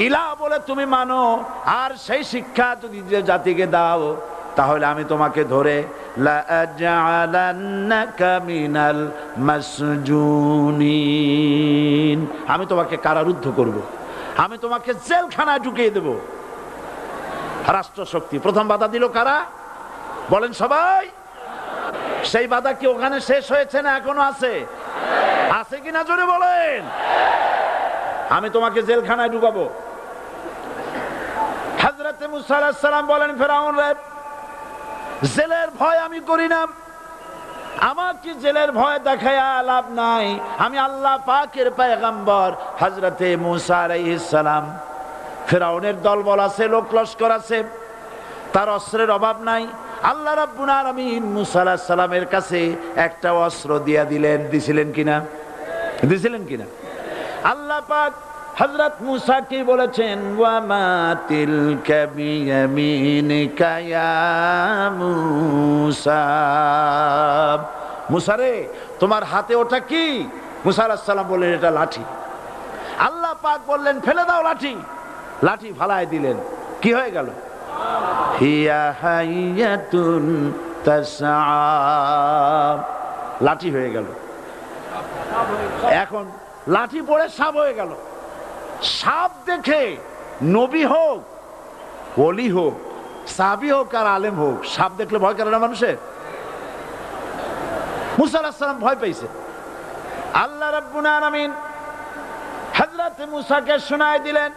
ইলাহ বলে তুমি মানো আর সেই শিক্ষা যদি যে জাতিকে দাও, তাহলে আমি তোমাকে ধরে লাআজআলান্নাকা মিনাল মাসজুনিন, আমি তোমাকে কারারুদ্ধ করব, আমি তোমাকে জেলখানায় ঢুকিয়ে দেব। রাষ্ট্রশক্তি প্রথম বাধা দিল কারা? বলেন সবাই। সেই বাধা কি ওখানে শেষ হয়েছে না এখনো আছে? আছে কিনা জোরে বলেন। আমি তোমাকে জেলখানায় ঢুকাবো। হযরত মূসা আলাইহিস সালাম বলেন ফেরাউন রে, জেলের ভয় আমি করি না, আমাকে জেলের ভয় দেখায়া লাভ নাই, আমি আল্লাহ পাকের পয়গম্বর হযরতে মুসা আলাইহিস সালাম। ফিরআউনের দলবল আছে, লোক লস্কর আছে, তার অস্ত্রের অভাব নাই। আল্লাহ রাব্বুল আলামিন মুসা আলাইহিস সালামের কাছে একটা অস্ত্র দিয়া দিলেন। দিছিলেন কিনা? আল্লাহ পাক হযরত মুসা কি বলেছেন, ওয়া মা তিলকা বিয়ামিনিকা ইয়া মুসা। মুসা রে, তোমার হাতে ওটা কি? মুসা আলাইহিস সালাম বললেন, এটা লাঠি। আল্লাহ পাক বললেন, ফেলে দাও লাঠি। লাঠি ফালায় দিলেন, কি হয়ে গেল? হিয়া হাইয়াতুন তাসআ, লাঠি হয়ে গেল। এখন লাঠি পড়ে সাপ হয়ে গেল। সাপ দেখে নবী হোক, ওলি হোক, সাহাবী হোক আর আলেম হোক, সাপ দেখলে ভয় করে না মানুষের? মুসা আলাইহিস সালাম ভয় পেয়েছে। আল্লাহ রাব্বুল আলামিন হযরত মুসাকে শোনায় দিলেন,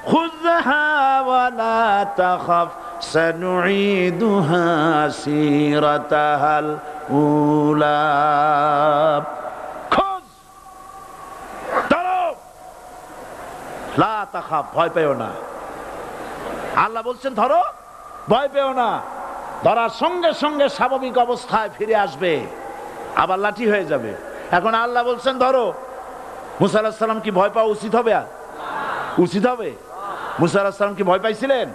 খুযহা ওয়া লা তাখাফ সানুঈদুহা সিরাতাহাল উলা। লা তাখাফ, ভয় পেও না। আল্লাহ বলছেন ধরো, ভয় পেও না। ধরার সঙ্গে সঙ্গে স্বাভাবিক অবস্থায় ফিরে আসবে, আবার লাঠি হয়ে যাবে। এখন আল্লাহ বলছেন ধরো। মুসা আলাইহিস সালাম কি ভয় পাওয়া উচিত হবে? উচিত হবে? মুসা আলাইহিস সালাম কি ভয় পাইছিলেন?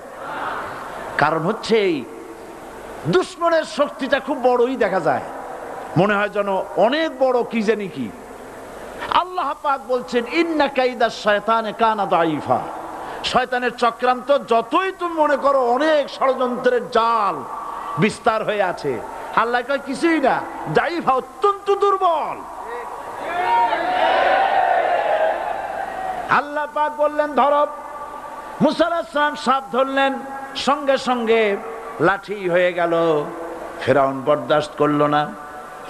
কারণ হচ্ছে এই দুশমনের শক্তিটা খুব বড়ই দেখা যায়, মনে হয় যেন অনেক বড়, কি জানি কি। আল্লাহ পাক বলছেন, ইন্না কাইদাশ শায়তানে কানা দাঈফা। শয়তানের চক্রান্ত যতই তুমি মনে করো অনেক ষড়যন্ত্রের জাল বিস্তার হয়ে আছে, আল্লাহ কয় কিছুই না, দাঈফা, অত্যন্ত দুর্বল। আল্লাহ পাক বললেন ধরো। মুসা আলাইহিস সালাম সাপ ধরলেন, সঙ্গে সঙ্গে লাঠি হয়ে গেল। ফিরআউন বরদাস্ত করলো না,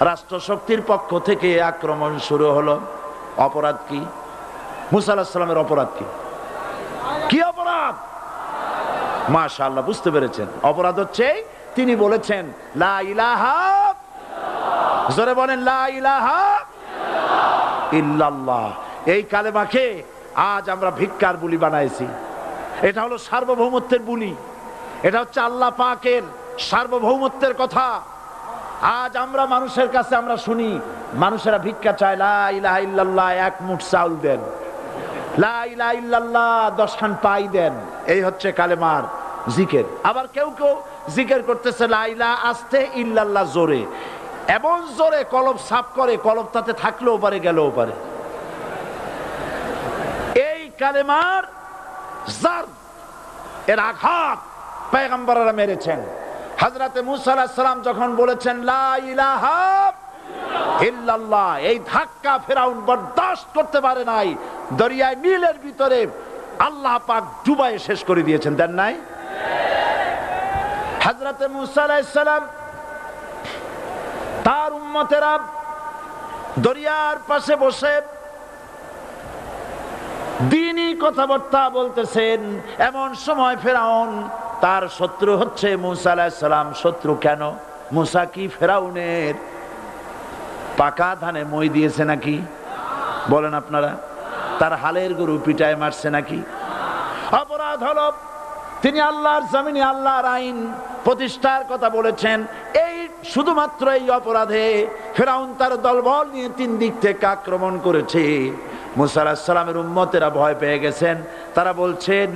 রাষ্ট্রশক্তির পক্ষ থেকে আক্রমণ শুরু হলো। অপরাধ কি? মুসা আলাইহিস সালামের অপরাধ কি? কি অপরাধ? মাশাআল্লাহ, বুঝতে পেরেছেন। অপরাধ হচ্ছে তিনি বলেছেন লা ইলাহা, জোরে বলেন লা ইলাহা ইল্লাল্লাহ। এই কালেমাকে আজ আমরা ভিক্ষার বুলি বানাইছি। এটা হলো সার্বভৌমত্বের বুলি, এটা হচ্ছে আল্লাহ পাকের সার্বভৌমত্বের কথা। আজ আমরা মানুষের কাছে আমরা শুনি, মানুষেরা ভিক্ষা চায়, লা ইলাহা ইল্লাল্লাহ, এক মুঠ চাউল দেন, লা ইলাহা ইল্লাল্লাহ 10 খান পাই দেন। এই হচ্ছে কালেমার জিকির। আবার কেউ কেউ জিকির করতেছে লা ইলাহা আস্তে, ইল্লাল্লাহ জোরে, এমন জোরে কলব সাফ করে, কলব তাতে থাকলেও পারে, গেলেও পারে। এই কালেমার জার, এর আঘাত পয়গম্বররা মেরেছেন। হযরতে মুসা আলাইহিস সালাম যখন বলেছেন লা ইলাহা ইল্লাল্লাহ, এই ধাক্কা ফিরআউন বরদাস্ত করতে পারে নাই। দরিয়ায় নীলের ভিতরে আল্লাহ পাক ডুবাইয়ে শেষ করে দিয়েছেন, দেন নাই? হযরতে মুসা আলাইহিস সালাম তার উম্মতেরা দরিয়ার পাশে বসে দ্বীনি কথাবার্তা বলতেছেন। এমন সময় ফিরআউন, তার শত্রু হচ্ছে মুসা আলাইহিস সালাম। শত্রু কেন? মুসা কি ফিরআউনের পাকা ধানে মই দিয়েছে নাকি? বলেন আপনারা। তার হালের গরু পিটায় মারছে নাকি? অপরাধ হলো তিনি আল্লাহর জমিনে আল্লাহর আইন প্রতিষ্ঠার কথা বলেছেন। এই শুধুমাত্র এই অপরাধে ফিরআউন তার দলবল নিয়ে 3 দিক থেকে আক্রমণ করেছে। মুসা আলাইহিস সালামের উম্মতেরা ভয় পেয়ে গেছেন। তারা বলছেন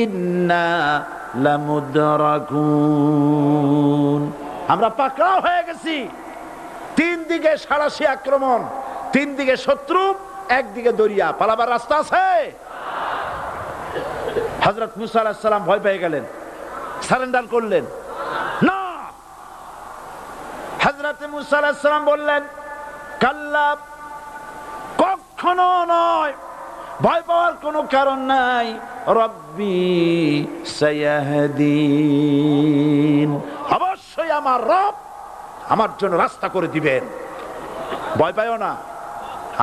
ইন্না লামুদরাকুন, আমরা পাকড়াও হয়ে গেছি। 3 দিকে সাড়াশি আক্রমণ, 3 দিকে শত্রু, একদিকে দরিয়া, পালাবার রাস্তা আছে? হযরত মুসা আলাইহিস সালাম ভয় পেয়ে গেলেন, সারেন্ডার করলেন না। হযরত মুসা আলাইহিস সালাম বললেন কাল্লা, কখনো নয়, ভয় পাওয়ার কোনো কারণ নাই। রব্বি সায়াহদিন, অবশ্যই আমার রব আমার জন্য রাস্তা করে দিবেন। ভয় পাইও না,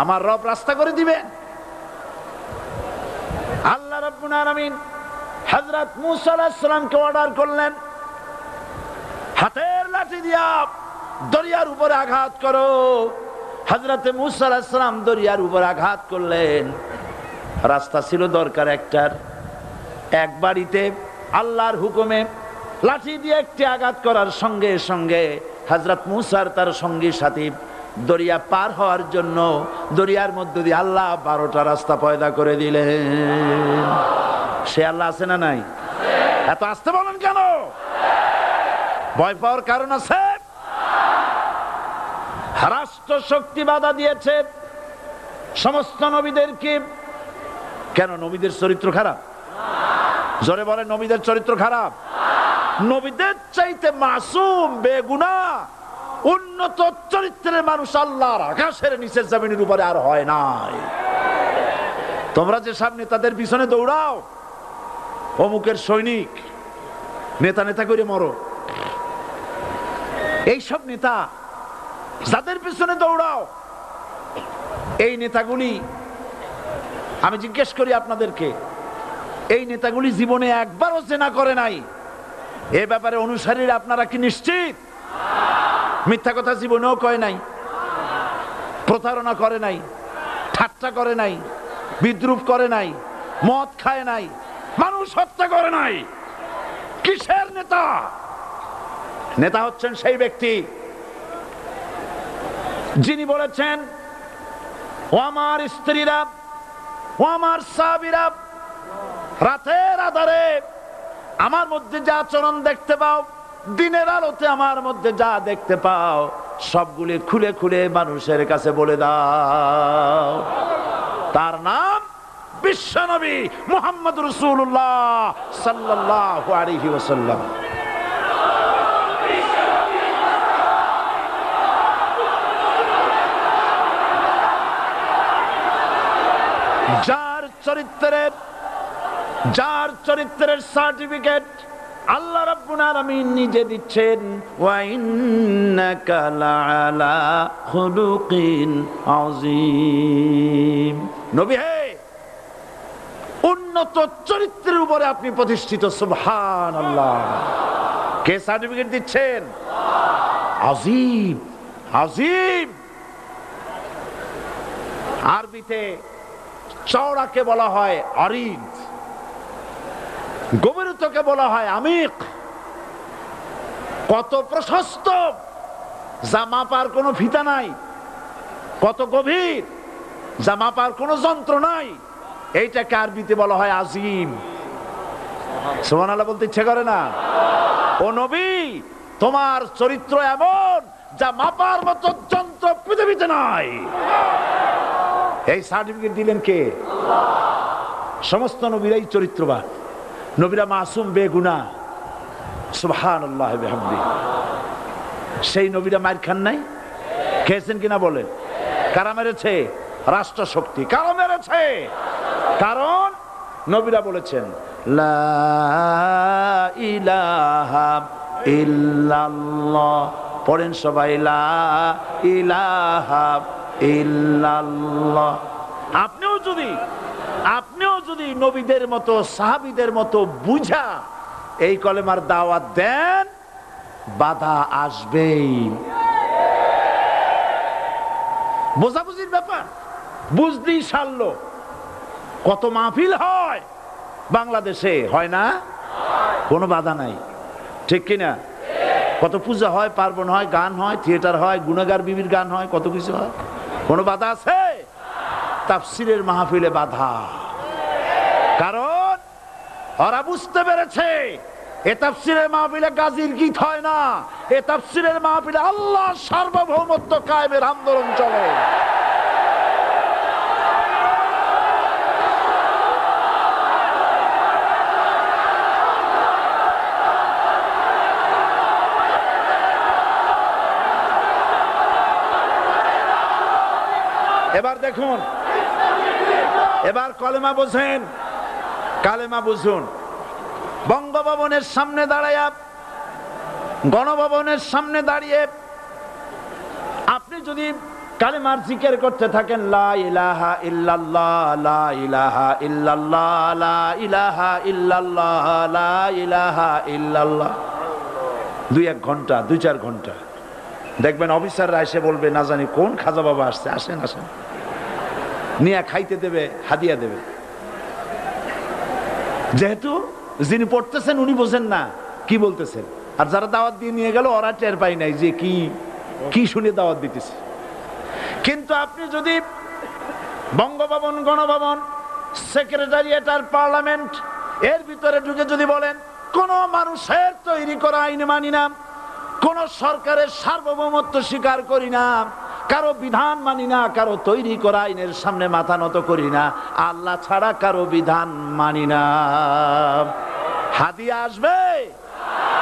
আমার রব রাস্তা করে দিবেন। আল্লাহ রাব্বুল আলামিন হযরত মুসা আলাইহিস সালামকে অর্ডার করলেন, হাতের লাঠি দিয়া দরিয়ার উপরে আঘাত করো। হযরতে মূসা আলাইহিস সালাম দরিয়ার উপর আঘাত করলেন। রাস্তা ছিল দরকার একটার, এক বাড়িতে আল্লাহর হুকুমে লাঠি দিয়ে একটি আঘাত করার সঙ্গে সঙ্গে হযরত মূসার তার সঙ্গী সাথী দরিয়া পার হওয়ার জন্য দরিয়ার মধ্য দিয়ে আল্লাহ 12টা রাস্তা পয়দা করে দিলেন। সে আল্লাহ আছে না নাই? এত আসতে বলেন কেন? ভয় পাওয়ার কারণ আছে? রাষ্ট্র শক্তি বাধা দিয়েছে সমস্ত নবীদেরকে। কেন? নবীদের চরিত্র খারাপ? জোরে বলেন, নবীদের চরিত্র খারাপ? নবীদের চাইতে মাসুম বেগুনাহ উন্নত চরিত্রের মানুষ আল্লাহর আকাশের নিচের জমিনের উপরে আর হয় নাই। তোমরা যে সব নেতাদের পিছনে দৌড়াও, অমুকের সৈনিক, নেতা নেতা করে মরো, এইসব নেতা যাদের পিছনে দৌড়াও, এই নেতাগুলি, আমি জিজ্ঞেস করি আপনাদেরকে, এই নেতাগুলি জীবনে একবারও জেনা করে নাই? এ ব্যাপারে অনুসারীরা আপনারা কি নিশ্চিত? মিথ্যা কথা জীবনেও কয় নাই, প্রতারণা করে নাই, ঠাট্টা করে নাই, বিদ্রুপ করে নাই, মদ খায় নাই, মানুষ হত্যা করে নাই। কিসের নেতা? নেতা হচ্ছেন সেই ব্যক্তি যিনি বলেছেন, ও আমার স্ত্রীরা, ও আমার সাহাবীরা, রাতের আধারে আমার মধ্যে যা আচরণ দেখতে পাও, দিনের আলোতে আমার মধ্যে যা দেখতে পাও, সবগুলি খুলে খুলে মানুষের কাছে বলে দাও। তার নাম বিশ্বনবী মুহাম্মদ রাসূলুল্লাহ সাল্লাল্লাহু আলাইহি ওয়াসাল্লাম। যার চরিত্রের সার্টিফিকেট আল্লাহ রাব্বুল আলামিন নিজে দিচ্ছেন, ওয়া ইন্নাকা লাআলা খুলুকিন আযীম। নবী হে, উন্নত চরিত্রের উপরে আপনি প্রতিষ্ঠিত। সুবহানাল্লাহ। কে সার্টিফিকেট দিচ্ছেন? আযীম, আযীম। আরবিতে চওড়াকে বলা হয় আরিদ, গভীরতাকে বলা হয় আমিক। কত প্রশস্ত, যা মাপার কোনো ফিতা নাই, কত গভীর, যা মাপার কোনো যন্ত্র নাই, এইটাকে আরবিতে বলা হয় আজিম। সুবহানাল্লাহ বলতে ইচ্ছে করে না? ও নবী, তোমার চরিত্র এমন যা মাপার মতো যন্ত্র পৃথিবীতে নাই। এই সার্টিফিকেট দিলেন কে? সমস্ত নবীরাই চরিত্রবান, নবীরা মাসুম বেগুনাহ। সুবহানাল্লাহ বিহামদিহি। সেই নবীরা মার খান নাই? খেয়েছেন কিনা বলেন? কারা মেরেছে? রাষ্ট্র শক্তি। কারা মেরেছে? কারণ নবীরা বলেছেন লা ইলাহা ইল্লাল্লাহ। পড়েন সবাই, লা ইলাহা ইল্লাল্লাহ। আপনিও যদি নবীদের মতো, সাহাবীদের মতো বুঝা এই কলেমার দাওয়াত দেন, বাধা আসবেই। বোঝাবুঝির ব্যাপার, বুঝতেই সারলো। কত মাহফিল হয় বাংলাদেশে, হয় না? কোনো বাধা নাই, ঠিক কিনা? কত পূজা হয়, পার্বণ হয়, গান হয়, থিয়েটার হয়, গুণাগার বিবির গান হয়, কত কিছু হয়। কোনো বাধা আছে? তাফসীরের মাহফিলে বাধা। কারণ ওরা বুঝতে পেরেছে এ তাফসীরের মাহফিলে গাজীর গীত হয় না, এ তাফসীরের মাহফিলে আল্লাহর সার্বভৌমত্ব কায়েমের আন্দোলন চলে। এবার দেখুন, এবার কলেমা বোঝেন, কালেমা বুঝুন। বঙ্গভবনের সামনে দাঁড়ায়া, গণভবনের সামনে দাঁড়িয়ে আপনি যদি কালেমার জিকির করতে থাকেন, লা ইলাহা ইল্লাল্লাহ, লা ইলাহা ইল্লাল্লাহ, লা ইলাহা ইল্লাল্লাহ, লা ইলাহা ইল্লাল্লাহ, 2-1 ঘন্টা, 2-4 ঘন্টা দেখবেন অফিসাররা এসে বলবে না জানি কোন খাজা বাবা আসছে, আসেন আসেন, নিয়ে খাইতে দেবে, হাদিয়া দেবে। যেহেতু যিনি পড়তেছেন উনি বোঝেন না কি বলতেছেন, আর যারা দাওয়াত দিয়ে নিয়ে গেল ওরা টের পাই নাই যে কি কি শুনে দাওয়াত দিতেছে। কিন্তু আপনি যদি বঙ্গভবন, গণভবন, সেক্রেটারিয়েট আর পার্লামেন্ট এর ভিতরে ঢুকে যদি বলেন কোন মানুষের তৈরি করা আইন মানি না, কোন সরকারের সার্বভৌমত্ব স্বীকার করি না, কারো বিধান মানি না, কারো তৈরি করা আইনের সামনে মাথা নত করি না, আল্লাহ ছাড়া কারো বিধান মানি না, হাদিয়া আসবে,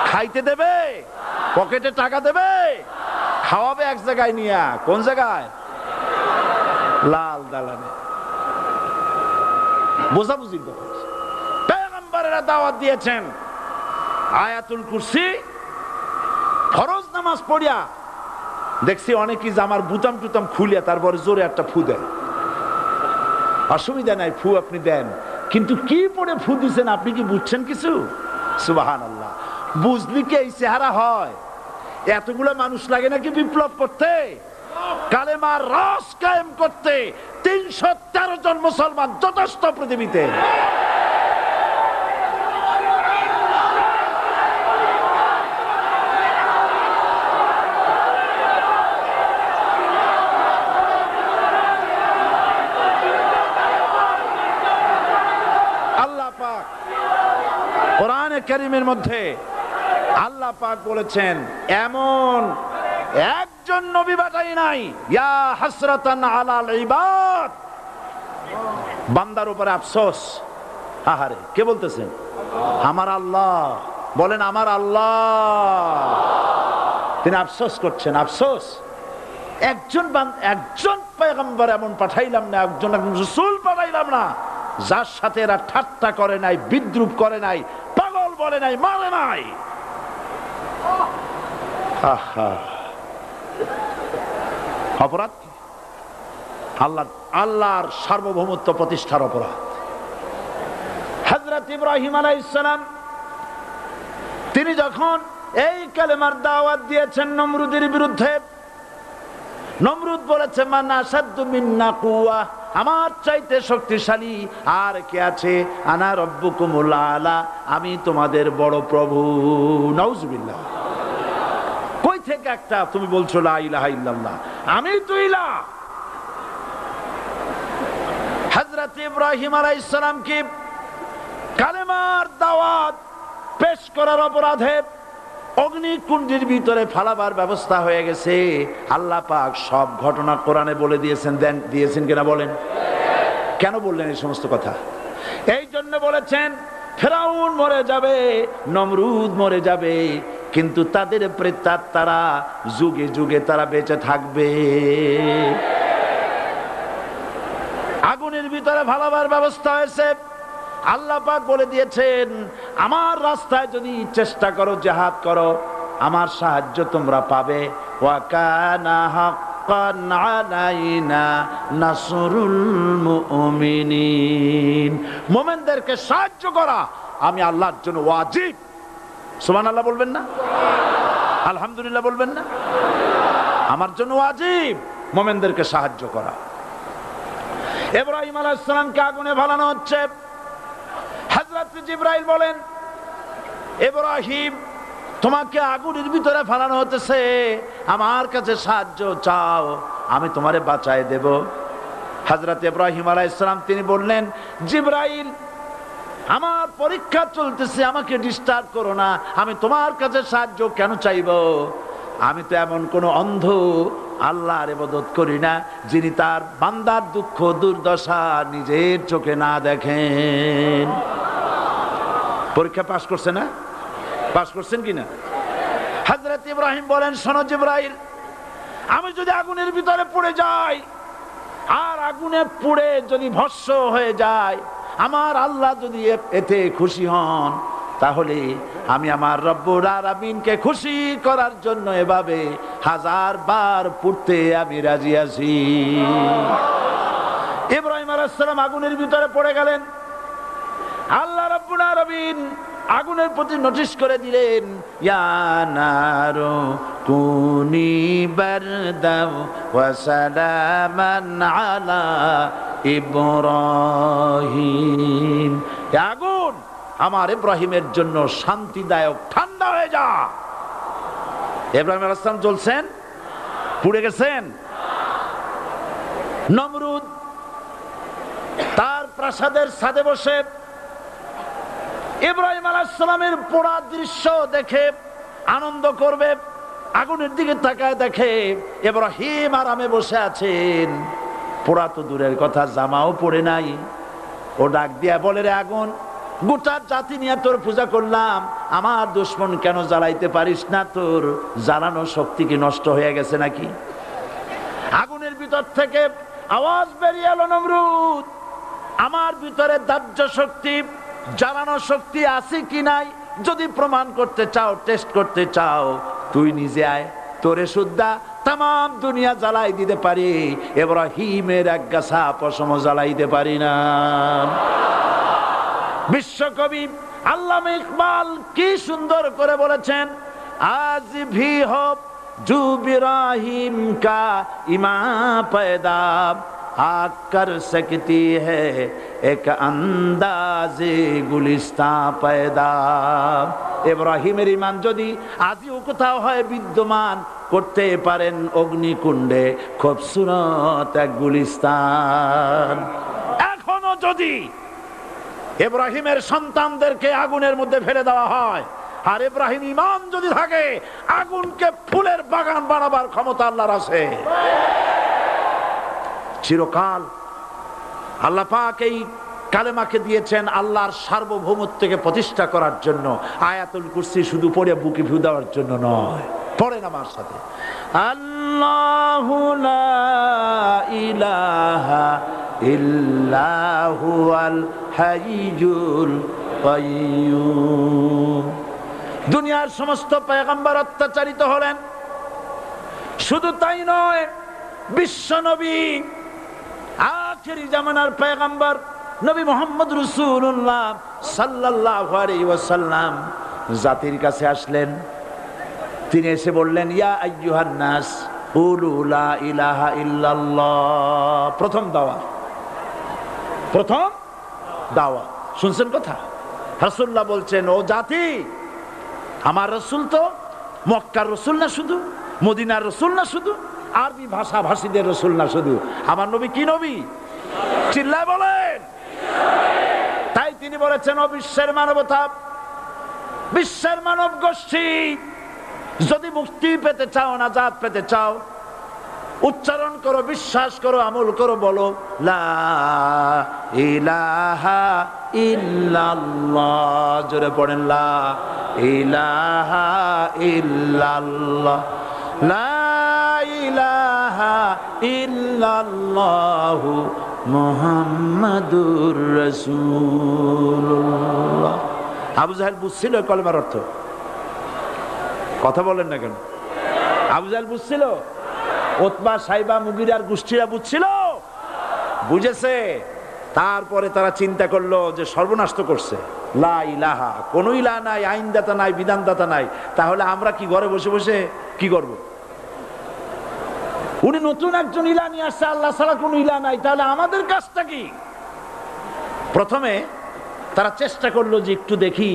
খাইতে দেবে, পকেটে টাকা দেবে, খাওয়াবে এক জায়গায় নিয়ে, কোন জায়গায়? লাল দালানে। বোঝাবুঝির ব্যাপার। পয়গম্বরেরা দাওয়াত দিয়েছেন আয়াতুল কুরসি ফরজ নামাজ পড়িয়া। দেখছি অনেকেই জামার বুতাম টুতাম খুলিয়া তারপরে জোরে একটা ফু দেন। অসুবিধা নাই, ফু আপনি দেন, কিন্তু কি পড়ে ফু দিচ্ছেন আপনি কি বুঝছেন কিছু? সুবহানাল্লাহ। বুঝলি কি এই চেহারা হয়? এতগুলো মানুষ লাগে নাকি বিপ্লব করতে, কালেমার রস কায়েম করতে? 313 জন মুসলমান যথেষ্ট পৃথিবীতে। আল্লাহ পাক কোরআনে কারীমের মধ্যে আল্লাহ পাক বলেছেন এমন একজন নবী পাঠাই নাই। ইয়া হাসরাতান আলাল ইবাদ, বান্দার উপরে আফসোস। আহারে, কে বলতেছেন? আমার আল্লাহ। বলেন আমার আল্লাহ। তিনি আফসোস করছেন, আফসোস। একজন পয়গম্বর এমন পাঠাইলাম না, একজন রাসূল পাঠাইলাম না যার সাথে এরা ঠাট্টা করে নাই, বিদ্রুপ করে নাই, পাগল বলে নাই, মারে নাই। আহা, অপরাধ আল্লাহর সার্বভৌমত্ব প্রতিষ্ঠার অপরাধ। হযরত ইব্রাহিম আলাইহিস সালাম তিনি যখন এই কালেমার দাওয়াত দিয়েছেন নমরুদের বিরুদ্ধে, নমরুদ বলেছে মান আসাদ্দু মিন্না কুওয়া, আমার চাইতে শক্তিশালী আর কে আছে? আনা রব্বুকুমুল আলা, আমি তোমাদের বড় প্রভু। নাউজুবিল্লাহ। কই থেকে একটা তুমি বলছো লা ইলাহা ইল্লাল্লাহ, আমি তো ইলাহ। হযরত ইব্রাহিম আলাইহিস সালামকে কালেমার দাওয়াত পেশ করার অপরাধে অগ্নিকুণ্ডের ভিতরে ফালাবার ব্যবস্থা হয়ে গেছে। আল্লাহ পাক সব ঘটনা কোরআনে বলে দিয়েছেন। দিয়েছেন কিনা বলেন? কেন বললেন এই সমস্ত কথা? এই জন্য বলেছেন ফেরাউন মরে যাবে, নমরুদ মরে যাবে, কিন্তু তাদের প্রেতাত্মারা যুগে যুগে তারা বেঁচে থাকবে। আগুনের ভিতরে ফালাবার ব্যবস্থা হয়েছে। আল্লাহ পাক বলে দিয়েছেন আমার রাস্তায় যদি চেষ্টা করো, জিহাদ করো, আমার সাহায্য তোমরা পাবে। ওয়া কানা হাক্কান আলাইনা নাসরুল মুমিনিন, মুমিনদেরকে সাহায্য করা আমি আল্লাহর জন্য ওয়াজিব। সুবহানাল্লাহ বলবেন না? আলহামদুলিল্লাহ বলবেন না? আমার জন্য ওয়াজিব মুমিনদেরকে সাহায্য করা। ইব্রাহিম আলাইহিস সালামকে আগুনে ফেলানো হচ্ছে। হযরত জিবরাইল বলেন ইব্রাহিম তোমাকে আগুনের ভিতরে ফেলানো হতেছে, আমার কাছে সাহায্য চাও, আমি তোমারে বাঁচায় দেব। হযরত ইব্রাহিম আলাইহিস সালাম তিনি বললেন জিবরাইল আমার পরীক্ষা চলতেছে, আমাকে ডিস্টার্ব করো না, আমি তোমার কাছে সাহায্য কেন চাইব? আমি তো এমন কোন অন্ধ আল্লাহর ইবাদত করি না যিনি তার বান্দার দুঃখ দুর্দশা নিজের চোখে না দেখেন। পরীক্ষা পাস করছে না? পাস করছেন কিনা? হযরত ইব্রাহিম বলেন শোনো জিবরাইল, আমি যদি আগুনের ভিতরে পড়ে যাই আর আগুনে পুড়ে যদি ভস্ম হয়ে যায়, আমার আল্লাহ যদি এতে খুশি হন, তাহলে আমি আমার রব্বুল আলামিনকে খুশি করার জন্য এভাবে 1000 বার পড়তে আমি রাজি আছি। ইব্রাহিম আলাইহিস সালাম আগুনের ভিতরে পড়ে গেলেন। আল্লাহ রাব্বুল আলামিন আগুনের প্রতি নোটিশ করে দিলেন ইয়া নারু কুনি বারদাও ওয়া সালামান আলা ইব্রাহিম। আগুন আমার ইব্রাহিমের জন্য শান্তিদায়ক, ঠান্ডা হয়ে যা। ইব্রাহিম আলাইহিস সালাম জ্বলছেন, পুড়ে গেছেন। নমরুদ তার প্রাসাদের ছাদে বসে ইব্রাহিম আলাইহিস সালামের পোড়া দৃশ্য দেখে আনন্দ করবে, আগুনের দিকে তাকায় দেখে ইব্রাহিম আরামে বসে আছেন। পোড়া তো দূরের কথা, জামাও পড়ে নাই। ও ডাক দিয়া বলে, রে আগুন, গোটা জাতি নিয়ে তোর পূজা করলাম, আমার দুশমন কেন জ্বালাইতে পারিস না? তোর জ্বালানো শক্তি কি নষ্ট হয়ে গেছে নাকি? আগুনের ভিতর থেকে আওয়াজ বেরিয়ে এলো, নমরুদ, আমার ভিতরে দাহ্য শক্তি, জ্বালানো শক্তি আছে কি নাই যদি প্রমাণ করতে চাও, টেস্ট করতে চাও, তুই নিজে আয়, তোরে সুদ্ধা তাম দুনিয়া জ্বালাই দিতে পারি, ইব্রাহিমের এক গাছা পশম জ্বালাইতে পারি না। বিশ্বকবি আল্লামা ইকবাল কি সুন্দর করে বলেছেন, আজ ভি হো জু ইব্রাহিম কা ইমা पैदा आग कर सकती है एक अंदाज़े गुलिस्तां पैदा। ইব্রাহিমের ঈমান যদি আজও কোথাও হয় বিদ্যমান, করতে পারেন অগ্নিকুণ্ডে খুবসুরত এক গুলিস্তান। এখনো যদি ইব্রাহিমের সন্তানদেরকে আগুনের মধ্যে ফেলে দেওয়া হয়, আর ইব্রাহিম ঈমান যদি থাকে, আগুনকে ফুলের বাগান বানাবার ক্ষমতা আল্লাহর আছে। চিরকাল আল্লাহ পাক এই কালেমাকে দিয়েছেন আল্লাহর সার্বভৌমত্বকে প্রতিষ্ঠা করার জন্য। আয়াতুল কুরসি শুধু পড়ে বুকে ফু দেওয়ার জন্য নয়। পড়েন আমার সাথে, আল্লাহু লা ইলাহা ইল্লাহু আল হাইয়ুল কাইয়্যুম। দুনিয়ার সমস্ত পয়গম্বর অত্যাচারিত হলেন, শুধু তাই নয়, বিশ্ব নবী আখেরি জামানার পয়গম্বর নবী মুহাম্মদ রাসূলুল্লাহ সাল্লাল্লাহু আলাইহি ওয়াসাল্লাম জাতির কাছে আসলেন। তিনি এসে বললেন, ইয়া আইয়ুহান নাস কুলু লা ইলাহা ইল্লাল্লাহ। প্রথম দাওয়াত, প্রথম দাওয়াত। শুনছেন কথা? রাসূলুল্লাহ বলছেন, ও জাতি, আমার রাসূল তো মক্কার রাসূল না শুধু, মদিনার রাসূল না শুধু, আরবি ভাষা ভাষীদের রাসূল না শুধু, আমার নবী কি নবী? চিল্লায় বলেন। তাই তিনি বলেছেন, ও বিশ্বের মানবতা, বিশ্বের মানব গোষ্ঠী, যদি মুক্তি পেতে চাও, নাজাত পেতে চাও, উচ্চারণ করো, বিশ্বাস করো, আমল করো, বলো লা ইলাহা ইল্লাল্লাহ। জোরে পড়েন, লা ইলাহা ইল্লাল্লাহ, লা ইলাহা ইল্লাল্লাহু মুহাম্মাদুর রাসূলুল্লাহ। আবু জাহেল বুঝছিল কলেমার অর্থ? কথা বলেন না কেন? আবু জাহেল বুঝছিল? উতবা, সাইবা, মুগিরার গোষ্ঠীরা বুঝছিল? বুঝেছে। তারপরে তারা চিন্তা করলো যে সর্বনাশ তো করছে, লা ইলাহা, কোন ইলাহ নাই, আইনদাতা নাই, বিধানদাতা নাই, তাহলে আমরা কি ঘরে বসে বসে কি করব? উনি নতুন একজন ইলাহ নিয়ে আসছে, আল্লাহ ছাড়া কোন ইলাহ নাই, তাহলে আমাদের কাজটা কি? প্রথমে তারা চেষ্টা করলো যে একটু দেখি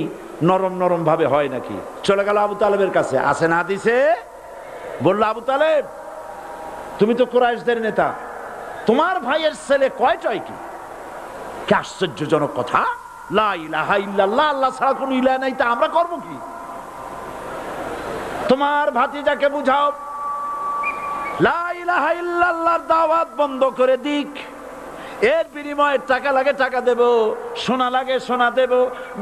নরম নরম ভাবে হয় নাকি। চলে গেল আবু তালেবের কাছে, আসে না দিছে, বললো, আবু তালেব, তুমি তো কুরাইশদের নেতা, তোমার ভাইয়ের ছেলে কয়টাই কি? কি আশ্চর্যজনক কথা, লা ইলাহা ইল্লাল্লাহ, আল্লাহ ছাড়া কোন ইলাহ নাই, তা আমরা করব কি? তোমার ভাতিজাকে বুঝাও লা ইলাহা ইল্লাল্লাহর দাওয়াত বন্ধ করে দিক, এর বিনিময়ে টাকা লাগে টাকা দেব, সোনা লাগে সোনা দেব,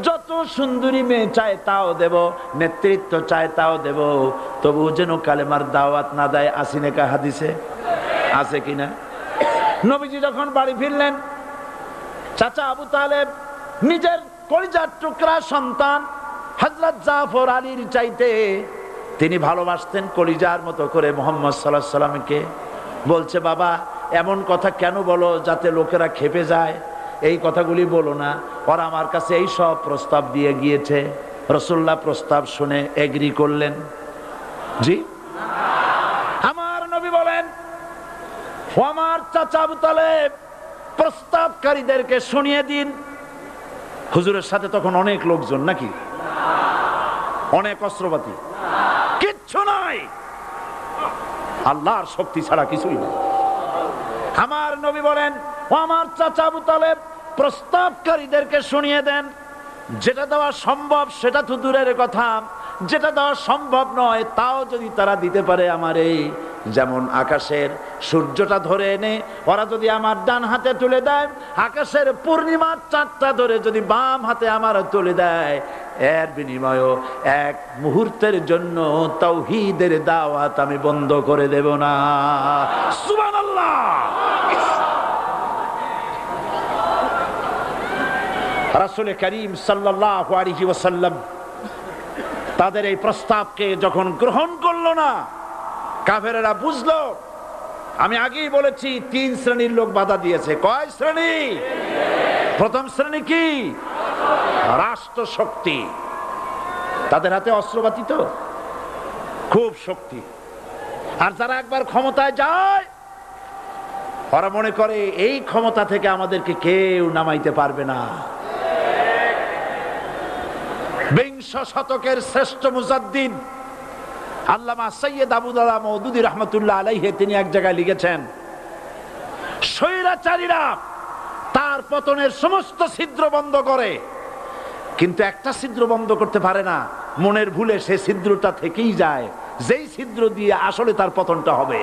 যত সুন্দরী মেয়ে চায় তাও দেব, নেতৃত্ব চায় তাও দেব, তবু যেন কালেমার দাওয়াত না দেয়। আসিনে কা হাদিসে আছে কিনা? নবীজি যখন বাড়ি ফিরলেন, চাচা আবু তালেব নিজের কলিজার টুকরা সন্তান হযরত জাফর আলীর চাইতে তিনি ভালোবাসতেন কলিজার মতো করে মুহাম্মদ সাল্লাল্লাহু আলাইহি সাল্লামকে। বলছে, বাবা, এমন কথা কেন বলো যাতে লোকেরা খেপে যায়? এই কথাগুলি বলো না, ওরা আমার কাছে এই সব প্রস্তাব দিয়ে গিয়েছে। রাসূলুল্লাহ প্রস্তাব শুনে এগ্রি করলেন। জি, আমার নবী বলেন, ও আমার চাচা আবু তালেব, প্রস্তাবকারীদেরকে শুনিয়ে দিন। হুজুরের সাথে তখন অনেক লোকজন, নাকি অনেক অস্ত্রপাতি, কিচ্ছু নাই, আল্লাহর শক্তি ছাড়া কিছুই না। আমার নবী বলেন, ও আমার চাচা আবু তালেব, প্রস্তাবকারীদেরকে শুনিয়ে দেন। যেটা দেওয়া সম্ভব সেটা তো দূরের কথা, যেটা দেওয়া সম্ভব নয় তাও যদি তারা দিতে পারে আমারে, যেমন আকাশের সূর্যটা ধরে এনে ওরা যদি আমার ডান হাতে তুলে দেয়, আকাশের পূর্ণিমার চাঁদটা ধরে যদি বাম হাতে আমার তুলে দেয়, এর বিনিময়ে এক মুহূর্তের জন্য তাওহীদের দাওয়াত আমি বন্ধ করে দেব না। সুবহানাল্লাহ। রাসূল করিম সাল্লাল্লাহু আলাইহি ওয়াসাল্লাম তাদের এই প্রস্তাবকে যখন গ্রহণ করলো না, কাফেরেরা বুঝলো। আমি আগেই বলেছি 3 শ্রেণীর লোক বাধা দিয়েছে। কয় শ্রেণী? প্রথম শ্রেণী কি? রাষ্ট্র শক্তি, তাদের হাতে অস্ত্রপাতি তো খুব শক্তি। আর যারা একবার ক্ষমতায় যায়, ওরা মনে করে এই ক্ষমতা থেকে আমাদেরকে কেউ নামাইতে পারবে না। বিংশ শতকের শ্রেষ্ঠ মুজাদ্দিদ আল্লামা সৈয়দ আবুদুল্লাহ মওদুদী রাহমাতুল্লাহ আলাইহি তিনি এক জায়গায় লিখেছেন, স্বৈরাচারীরা তার পতনের সমস্ত ছিদ্র বন্ধ করে, কিন্তু একটা ছিদ্র বন্ধ করতে পারে না, মনের ভুলে সে ছিদ্রটা থেকেই যায়, যেই ছিদ্র দিয়ে আসলে তার পতনটা হবে।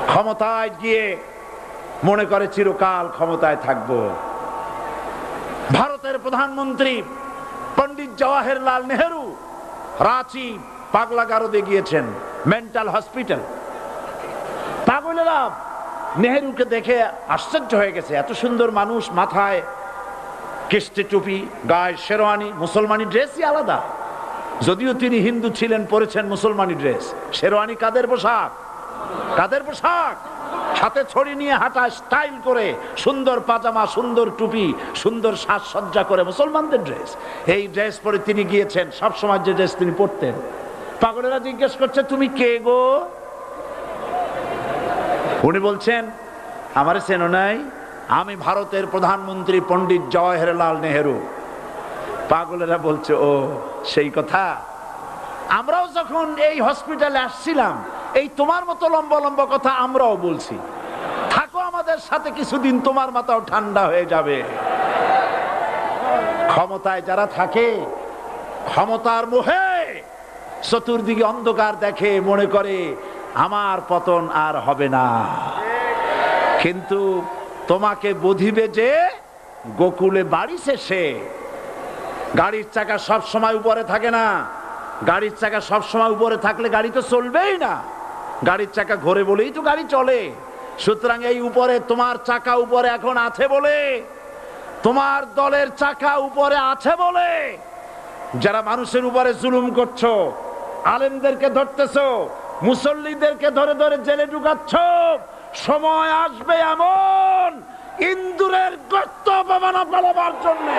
ক্ষমতায় গিয়ে মনে করে চিরকাল ক্ষমতায় থাকবো। ভারতের প্রধানমন্ত্রী পণ্ডিত জওয়াহরলাল নেহেরু রাঁচি পাগলাগারদে গিয়েছেন, মেন্টাল হসপিটাল। পাগলেরা নেহেরুকে দেখে আশ্চর্য হয়ে গেছে, এত সুন্দর মানুষ, মাথায় কিস্তি টুপি, গায়ে শেরওয়ানি, মুসলমানি ড্রেসই আলাদা। যদিও তিনি হিন্দু ছিলেন, পরেছেন মুসলমানি ড্রেস। শেরওয়ানি কাদের পোশাক? কাদের পোশাক? হাতে ছড়ি নিয়ে হাঁটা, স্টাইল করে, সুন্দর পাজামা, সুন্দর টুপি, সুন্দর সাজসজ্জা করে, মুসলমানদের ড্রেস। এই ড্রেস পরে তিনি গিয়েছেন, সবসময় যে ড্রেস তিনি পরতেন। পাগলেরা জিজ্ঞেস করছে, তুমি কে গো? উনি বলছেন, আমারে চেনো নাই? আমি ভারতের প্রধানমন্ত্রী পণ্ডিত জওয়াহরলাল নেহেরু। পাগলেরা বলছে, ও সেই কথা। আমরাও যখন এই হসপিটালে আসছিলাম, এই তোমার মতো লম্বা লম্বা কথা আমরাও বলছি। থাকো আমাদের সাথে কিছুদিন, তোমার মাথাও ঠান্ডা হয়ে যাবে। ক্ষমতায় যারা থাকে, ক্ষমতার মোহে চতুর্দিকে অন্ধকার দেখে, মনে করে আমার পতন আর হবে না। কিন্তু তোমাকে বুঝিবে যে গোকুলে বাড়ি শেষে। গাড়ির চাকা সব সময় উপরে থাকে না। গাড়ির চাকা সব সময় উপরে থাকলে গাড়ি তো চলবেই না। গাড়ির চাকা ঘোরে বলেই তো গাড়ি চলে। সুতরাং এই উপরে তোমার চাকা উপরে এখন আছে বলে, তোমার দলের চাকা উপরে আছে বলে যারা মানুষের উপরে জুলুম করছো, আলেমদেরকে ধরতেছো, মুসল্লিদেরকে ধরে ধরে জেলে ঢুকাচ্ছ, সময় আসবে এমন ইন্দুরের গর্ত পাবানা পালাবার জন্য।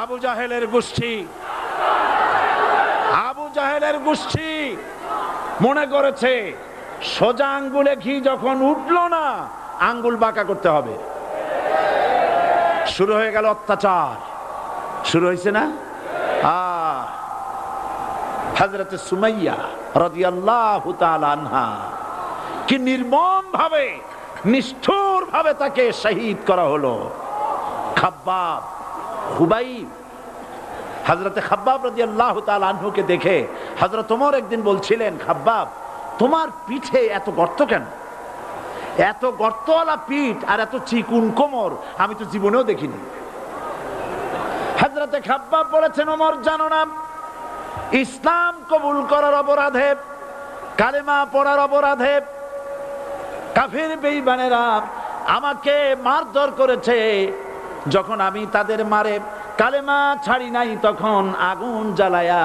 আবু জাহেলের গোষ্ঠী, আবু জাহেলের গোষ্ঠী মনে করেছে সোজা আঙ্গুলে ঘি যখন উঠলো না, আঙ্গুল বাঁকা করতে হবে। শুরু হয়ে গেল অত্যাচার, শুরু হয়েছে না? হযরতে সুমাইয়া রাদিয়াল্লাহু তাআলা আনহা কি নির্মম ভাবে, নিষ্ঠুর ভাবে তাকে শহীদ করা হলো। খাব্বাব, খুবাইব, হযরতে খাব্বাব রাদিয়াল্লাহু তাআলা আনহুকে দেখে হযরত ওমর একদিন বলছিলেন, খাব্বাব তোমার পিঠে এত গর্ত কেন? এত গর্তওয়ালা পিঠ আর এত চিকুন কোমর আমি তো জীবনেও দেখিনি। হযরতে খাব্বাব বলেছেন, ওমর জানো না, ইসলাম কবুল করার অপরাধে, কালেমা পড়ার অপরাধে কাফির বেঈমানেরা আমাকে মারধর করেছে। যখন আমি তাদের মারে কালেমা ছাড়ি নাই তখন আগুন জ্বালায়া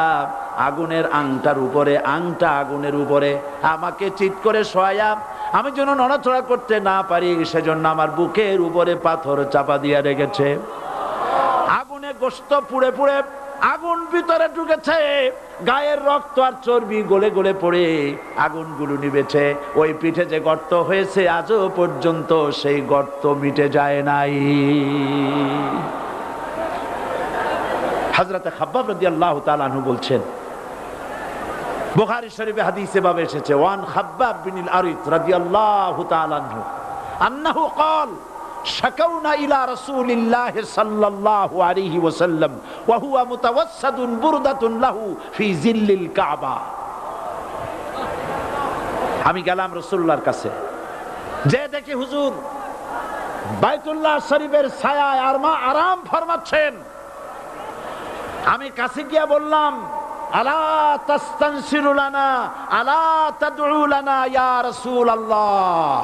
আগুনের আংটার উপরে, আংটা আগুনের উপরে আমাকে চিৎ করে শোয়া, আমি যেন নড়াচড়া করতে না পারি সেজন্য আমার বুকের উপরে পাথর চাপা দিয়ে রেখেছে। আগুনে গোশত পুড়ে পুড়ে আগুন ভিতরে ঢুকেছে, গায়ের রক্ত আর চর্বি গলে গলে পড়ে আগুনগুলো নিবেছে। ওই পিঠে যে গর্ত হয়েছে আজও পর্যন্ত সেই গর্ত মিটে যায় নাই। হযরত খাব্বাব রাদিয়াল্লাহু তাআলা আনহু বলছেন, বুখারী শরীফে হাদিসে ভাবে এসেছে, ওয়ান খাব্বাব বিনুল আরিত রাদিয়াল্লাহু তাআলা আনহু আন্নাহু ক্বাল শাকাউনা ইলা রাসূলিল্লাহ সাল্লাল্লাহু আলাইহি ওয়াসাল্লাম ওয়া হুয়া মুতাওয়াসসাদুন বুরদাতুন লাহু ফি জিল্লিল কাবা। আমি গেলাম রাসূলুল্লাহর কাছে, যে দেখি হুজুর বাইতুল্লাহ শরীফের ছায়ায় আরাম ফরমাচ্ছেন। আমি কাছে গিয়া বললাম, আলা তাস্তানসিরু লানা আলা তাদউ লানা ইয়া রাসূলুল্লাহ,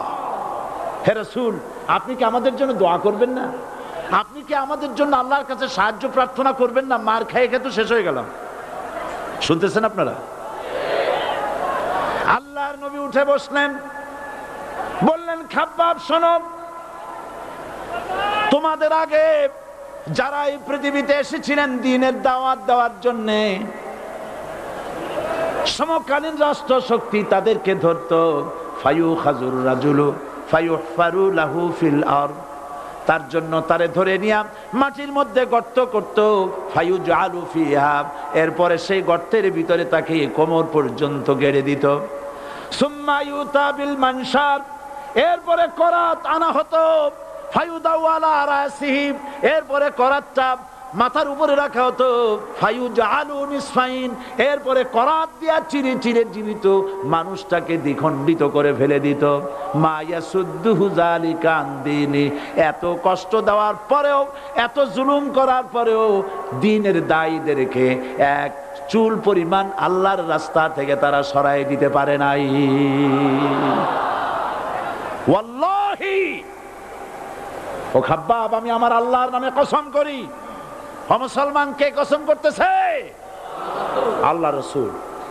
হে রাসূল আপনি কি আমাদের জন্য দোয়া করবেন না? আপনি কি আমাদের জন্য আল্লাহর কাছে সাহায্য প্রার্থনা করবেন না? মার খেয়ে খেয়ে তো শেষ হয়ে গেলাম। শুনতেছেন আপনারা? আল্লাহর নবী উঠে বসলেন, বললেন, খাব্বাব শোনো, তোমাদের আগে যারা এই পৃথিবীতে এসেছিলেন দ্বীনের দাওয়াত দেওয়ার জন্য, সমকালীন রাষ্ট্র শক্তি তাদেরকে ধরতো, ফায়ুখাজুর রাজুলু ফায়ুহফারু লাহু ফিল আরদ, তার জন্য তারে ধরে নিয়ে মাটির মধ্যে গর্ত করত, ফায়ুজআলু ফিহা, এরপরে সেই গর্তের ভিতরে তাকে কোমর পর্যন্ত গেড়ে দিত। সুম্মা ইউতা বিল মানশার, এরপরে করাত আনা হতো, ফায়ুদাউ আলা রাসিহি, এরপরে করাতটা মাথার উপরে রাখা হতো, ফায়ুজআলু নিসফাইন, এরপরে করাত দিয়া চিরে চিরে জীবিত মানুষটাকে দ্বিখণ্ডিত করে ফেলে দিত। মা ইয়াসুদ্দুহু যালিকা আন দীনি, এত কষ্ট দেওয়ার পরেও, এত জুলুম করার পরেও দ্বীনের দায়ীদেরকে এক চুল পরিমাণ আল্লাহর রাস্তা থেকে তারা সরাই দিতে পারে নাই। ওয়াল্লাহি, ও খাব্বাব, আমি আমার আল্লাহর নামে কসম করি। মুসলমান কে কসম করতেছে? আল্লাহ রাসূল।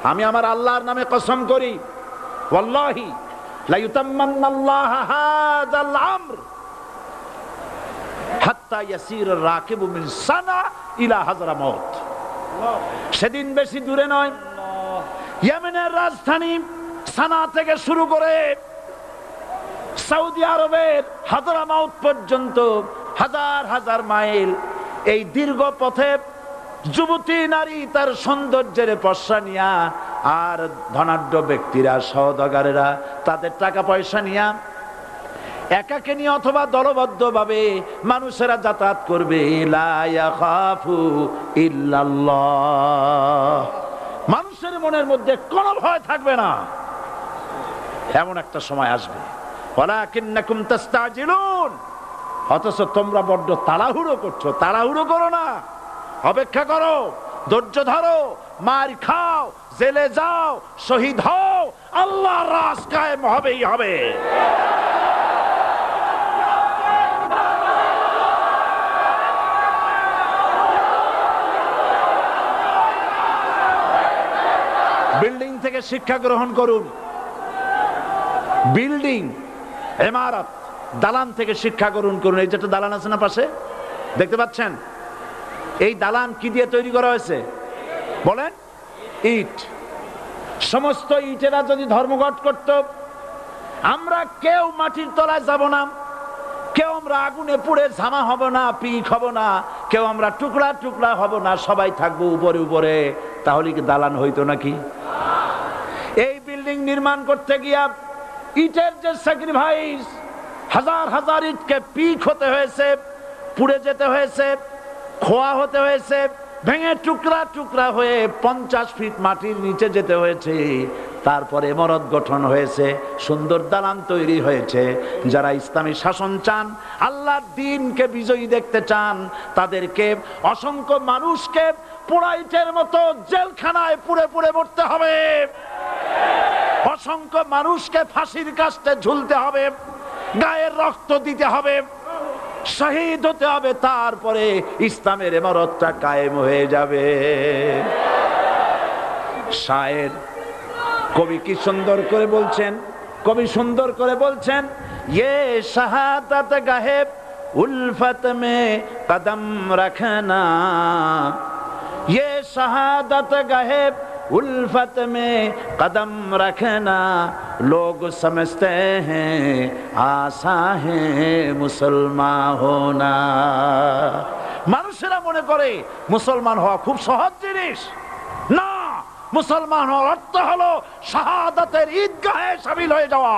আমি আমার আল্লাহর নামে কসম করি, ওয়াল্লাহি লা ইউতাম্মান্নাল্লাহু হাযাল আমর হাত্তা ইয়াসির রাকিবু মিন সানা ইলা হাজরামাউত। সেদিন বেশি দূরে নয়, ইয়েমেনের রাজধানী সানা থেকে শুরু করে সৌদি আরবের হাজরামাউত পর্যন্ত হাজার হাজার মাইল, এই দীর্ঘ পথে যুবতী নারী তার সৌন্দর্যের পশ্চা নিয়া, আর ধনাঢ্য ব্যক্তিরা সওদাগরেরা তাদের টাকা পয়সা নিয়া একাকে নিয়ে অথবা দলবদ্ধ ভাবে মানুষেরা যাতায়াত করবে। লা ইয়াখাফু ইল্লাল্লাহ, মানুষের মনের মধ্যে কোনো ভয় থাকবে না। এমন একটা সময় আসবে, ওয়ালাকিন্নাকুম তাস্তাজিলুন, অথচ তোমরা বড্ড তাড়াহুড়ো করছো। তাড়াহুড়ো করো না, অপেক্ষা করো, ধৈর্য ধরো, মার খাও, জেলে যাও, শহীদ হও, আল্লাহর রাজ কায়েম হবেই হবে। বিল্ডিং থেকে শিক্ষা গ্রহণ করুন। বিল্ডিং, ইমারত, দালান থেকে শিক্ষা গ্রহণ করুন। এই যেটা দালান আছে না পাশে, দেখতে পাচ্ছেন? এই দালান কি দিয়ে তৈরি করা হয়েছে বলেন? ইট। সমস্ত ইটেরা যদি ধর্মঘট করত, আমরা কেউ মাটির তলায় যাব না, কেউ আমরা আগুনে পুড়ে ঝামা হব না, পিক হব না, কেউ আমরা টুকরা টুকরা হব না, সবাই থাকবো উপরে উপরে, তাহলে কি দালান হইতো নাকি? এই বিল্ডিং নির্মাণ করতে গিয়া ইটের যে স্যাক্রিফাইস, হাজার হাজার ইটকে পিক হতে হয়েছে, পুড়ে যেতে হয়েছে, খোয়া হতে হয়েছে, ভেঙে টুকরা টুকরা হয়ে 50 ফিট মাটির নিচে যেতে হয়েছে, তারপরে ইমারত গঠন হয়েছে, সুন্দর দালান তৈরি হয়েছে। যারা ইসলামী শাসন চান, আল্লাহর দ্বীনকে বিজয়ী দেখতে চান, তাদেরকে অসংখ্য মানুষকে পোড়া ইটের মতো জেলখানায় পুড়ে পুড়ে মরতে হবে, অসংখ্য মানুষকে ফাঁসির কাস্টে ঝুলতে হবে, গায়ের রক্ত দিতে হবে। শহীদ হতে হবে, তারপরে ইসলামের ইমারতটা কায়েম হয়ে যাবে। শায়ের কবি কি সুন্দর করে বলছেন, কবি সুন্দর করে বলছেন, ये शहादत गाहे उल्फत में कदम रखना, ये शहादत गाहे उल्फत में कदम रखना, लोग समझते हैं आसा है मुसलमान होना। মানুষেরা মনে করে মুসলমান হওয়া খুব সহজ জিনিস। না, মুসলমান হওয়ার অর্থ হলো শাহাদাতের ঈদগাহে শামিল হয়ে যাওয়া।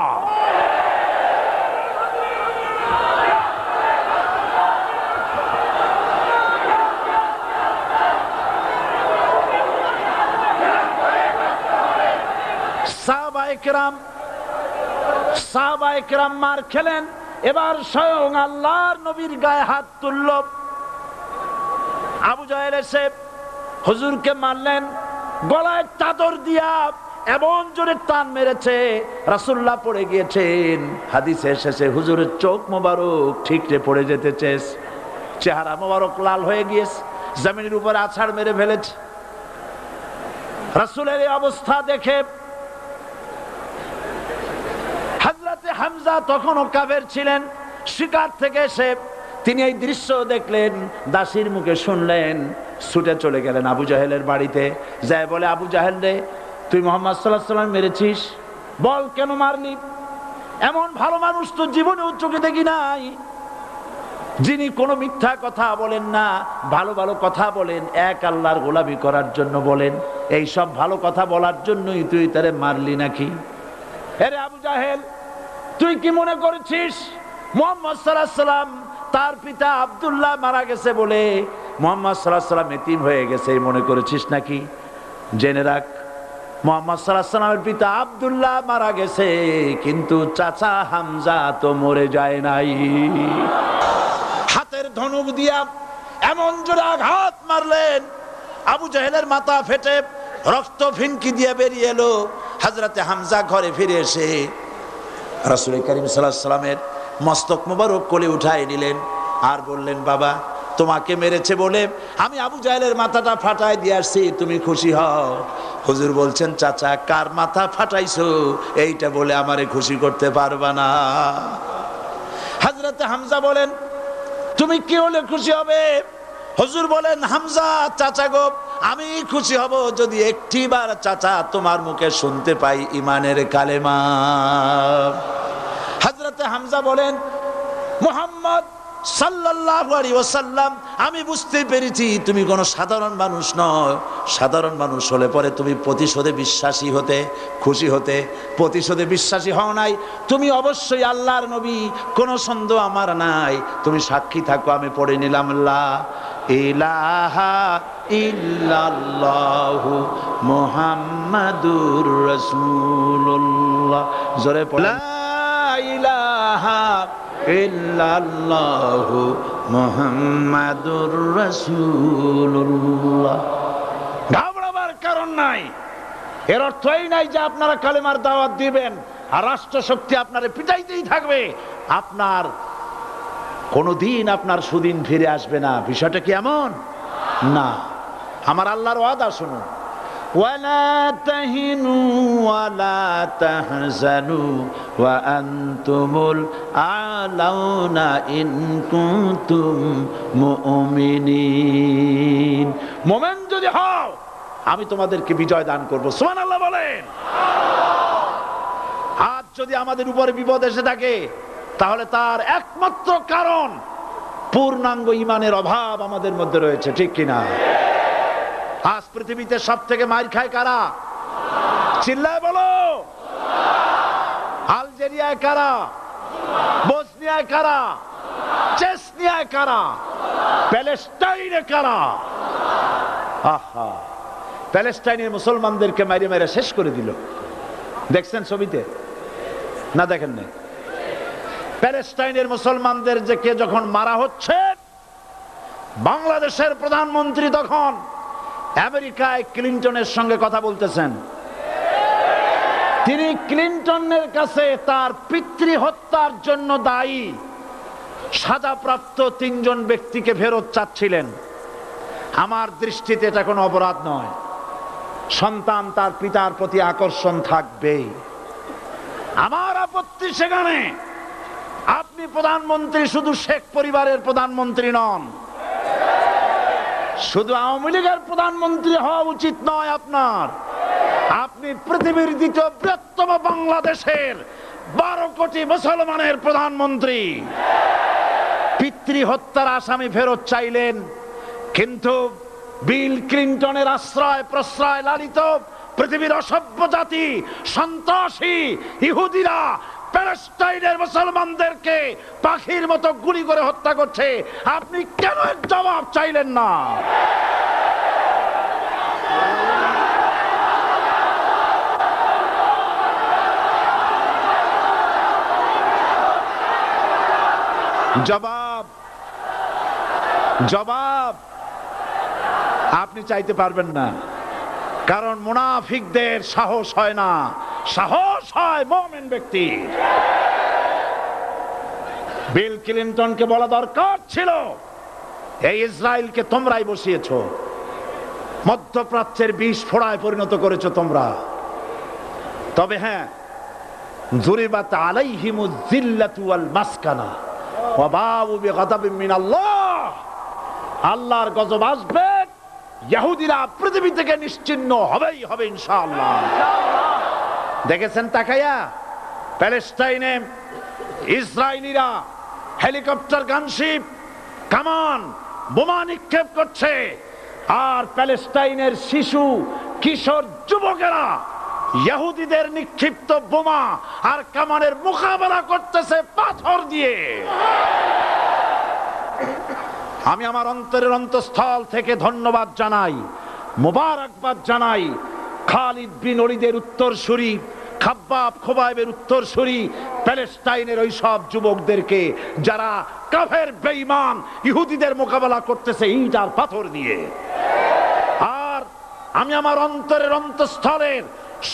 সাহাবায়ে কেরাম মার খেলেন, এবার স্বয়ং আল্লাহর নবীর গায়ে হাত তুলল। আবু জাহেল এসে হুজুরকে মারলেন, গলায় চাদর দিয়া এমন জোরে টান মেরেছে, রাসূলুল্লাহ পড়ে গিয়েছেন। হাদিসে এসেছে হুজুরের চোখ মোবারক ঠিকরে পড়ে যেতেছে, চেহারা মোবারক লাল হয়ে গিয়েছে, জমিনের উপরে আছাড় মেরে ফেলেছে। রাসূলের এই অবস্থা দেখে হযরতে হামজা তখনও কাফের ছিলেন, শিকার থেকে এসে তিনি এই দৃশ্য দেখলেন, দাসীর মুখে শুনলেন, ছুটে চলে গেলেন আবু জাহেলের বাড়িতে। যায় বলে, আবু জাহেল রে, তুই মুহাম্মদ সাল্লাল্লাহু আলাইহি ওয়াসাল্লাম মেরেছিস, বল কেন মারলি? এমন ভালো মানুষ তো জীবনে চোখে দেখি নাই, যিনি কোনো মিথ্যা কথা বলেন না, ভালো ভালো কথা বলেন, এক আল্লাহর গোলামি করার জন্য বলেন। এই সব ভালো কথা বলার জন্যই তুই তারে মারলি নাকি? আরে আবু জাহেল, তুই কি মনে করেছিস মুহাম্মদ সাল্লাল্লাহু আলাইহি ওয়াসাল্লাম তার পিতা আব্দুল্লাহ মারা গেছে বলে মুহাম্মদ সাল্লাল্লাহু আলাইহি ওয়াসাল্লাম এতিম হয়ে গেছে এই মনে করেছিস নাকি? জেনে রাখ, মুহাম্মদ সাল্লাল্লাহু আলাইহি ওয়াসাল্লামের পিতা আব্দুল্লাহ মারা গেছে, কিন্তু চাচা হামজা তো মরে যায় নাই। হাতের ধনুক দিয়া এমন জোরে আঘাত মারলেন, আবু জাহেলের মাথা ফেটে রক্ত ফিনকি দিয়ে বেরিয়ে এলো। হযরতে হামজা ঘরে ফিরে এসে রাসূল করিম সাল্লাল্লাহু আলাইহি ওয়াসাল্লামের মস্তক মোবারক কোলে উঠায় নিলেন আর বললেন, বাবা, তোমাকে মেরেছে বলে আমি আবু জাহেলের মাথাটা ফাটায় দিয়ে আসছি, তুমি খুশি হও। হুজুর বলছেন, চাচা, কার মাথা ফাটাইছো এইটা বলে আমারে খুশি করতে পারবা না। হযরতে হামজা বলেন, তুমি কি হলে খুশি হবে? হুজুর বলেন, হামজা চাচা গো, আমি খুশি হব যদি একটিবার চাচা তোমার মুখে শুনতে পাই ঈমানের কালেমা। হযরতে হামজা বলেন, মুহাম্মদ সাল্লাল্লাহু আলাইহি ওয়াসাল্লাম, আমি বুঝতে পেরেছি তুমি কোনো সাধারণ মানুষ নও। সাধারণ মানুষ হলে পরে তুমি প্রতিশোধে বিশ্বাসী হতে, খুশি হতে। প্রতিশোধে বিশ্বাসী হও নাই, তুমি অবশ্যই আল্লাহর নবী, কোনো সন্দেহ আমার নাই। তুমি সাক্ষী থাকো, আমি পড়ে নিলাম, লা ইলাহা ইল্লাল্লাহু মুহাম্মাদুর রাসূলুল্লাহ। জোরে পড়ো, লা ইলাহা ইল্লাল্লাহু মুহাম্মাদুর রাসূলুল্লাহ। ঘাবড়াবার কারণ নাই। এর অর্থ এই নাই যে আপনারা কালেমার দাওয়াত দিবেন আর রাষ্ট্রশক্তি আপনারে পিটাইতেই থাকবে, আপনার কোনদিন আপনার সুদিন ফিরে আসবে না। বিষয়টা কি এমন না। আমার আল্লাহর ওয়াদা শুনুন, ওয়ালা তাহিনু ওয়ালা তাহজানু ওয়া আনতুমুল আলাউনা ইন কুনতুম মুমিনিন। মুমিন যদি হও আমি তোমাদেরকে বিজয় দান করব। সুবহানাল্লাহ বলেন। আজ যদি আমাদের উপরে বিপদ এসে থাকে তাহলে তার একমাত্র কারণ পূর্ণাঙ্গ ঈমানের অভাব আমাদের মধ্যে রয়েছে, ঠিক কিনা? আজ পৃথিবীতে সব থেকে মার খায় কারা? চিল্লায় বলো। আলজেরিয়ায় কারা? বসনিয়ায় কারা? চেচনিয়ায় কারা? প্যালেস্টাইনে কারা? আহা, প্যালেস্টাইনের মুসলমানদেরকে মেরে মেরে শেষ করে দিল। দেখছেন ছবিতে না? দেখেন না? প্যালেস্টাইনের মুসলমানদের যে কে যখন মারা হচ্ছে, বাংলাদেশের প্রধানমন্ত্রী তখন আমেরিকায় ক্লিনটনের সঙ্গে কথা বলতেছেন। তিনি ক্লিনটনের কাছে তার পিতৃ হত্যার জন্য দায়ী সাজাপ্রাপ্ত 3 জন ব্যক্তিকে ফেরত চাচ্ছিলেন। আমার দৃষ্টিতে এটা কোনো অপরাধ নয়। সন্তান তার পিতার প্রতি আকর্ষণ থাকবেই। আমার আপত্তি সেখানে আপনি প্রধানমন্ত্রী শুধু শেখ পরিবারের প্রধানমন্ত্রী নন, শুধু আওয়ামী লীগের প্রধানমন্ত্রী হওয়া উচিত নয় আপনার। আপনি পৃথিবীর দ্বিতীয় বৃহত্তম বাংলাদেশের 12 কোটি মুসলমানের প্রধানমন্ত্রী। পিতৃ হত্যার আসামি ফেরত চাইলেন, কিন্তু বিল ক্লিন্টনের আশ্রয় প্রশ্রয় লালিত পৃথিবীর অসভ্য জাতি সন্ত্রাসী ইহুদিরা প্যালেস্টাইনের মুসলমানদেরকে পাখির মতো গুলি করে হত্যা করছে। আপনি কেন এর জবাব চাইলেন না? জবাব জবাব আপনি চাইতে পারবেন না, কারণ মুনাফিকদের সাহস হয় না, সাহস হয় মুমিন ব্যক্তির। বিল ক্লিনটনকে বলা দরকার ছিল, এই ইসরায়েলকে তোমরাই বসিয়েছো, মধ্যপ্রাচ্যের বিষ ফোড়ায় পরিণত করেছো তোমরা। তবে হ্যাঁ, যুরিবাত আলাইহিমুয যিল্লাতু ওয়াল মাসকানা ওয়া বাউ বিগাদাবিন মিনাল্লাহ। আল্লাহর গজব আসবে, ইহুদিরা পৃথিবী থেকে নিশ্চিহ্ন হবেই হবে ইনশাআল্লাহ। দেখেছেন তাকায়া প্যালেস্টাইনে ইসরায়েলিরা হেলিকপ্টার, গানশিপ, কামান, বোমা নিক্ষেপ করছে, আর প্যালেস্টাইনের শিশু কিশোর যুবকেরা ইহুদিদের নিক্ষিপ্ত বোমা আর কামানের মোকাবেলা করতেছে পাথর দিয়ে। আমি আমার অন্তরের অন্তঃস্থল থেকে ধন্যবাদ জানাই, মোবারকবাদ জানাই খালিদ বিন ওলীদের উত্তরসূরি, খাব্বাব খোবাইবের উত্তরসূরি প্যালেস্টাইনের ওই সব যুবকদেরকে যারা কাফের বেঈমান ইহুদিদের মোকাবেলা করতেছে ইট আর পাথর দিয়ে। আর আমি আমার অন্তরের অন্তঃস্থলের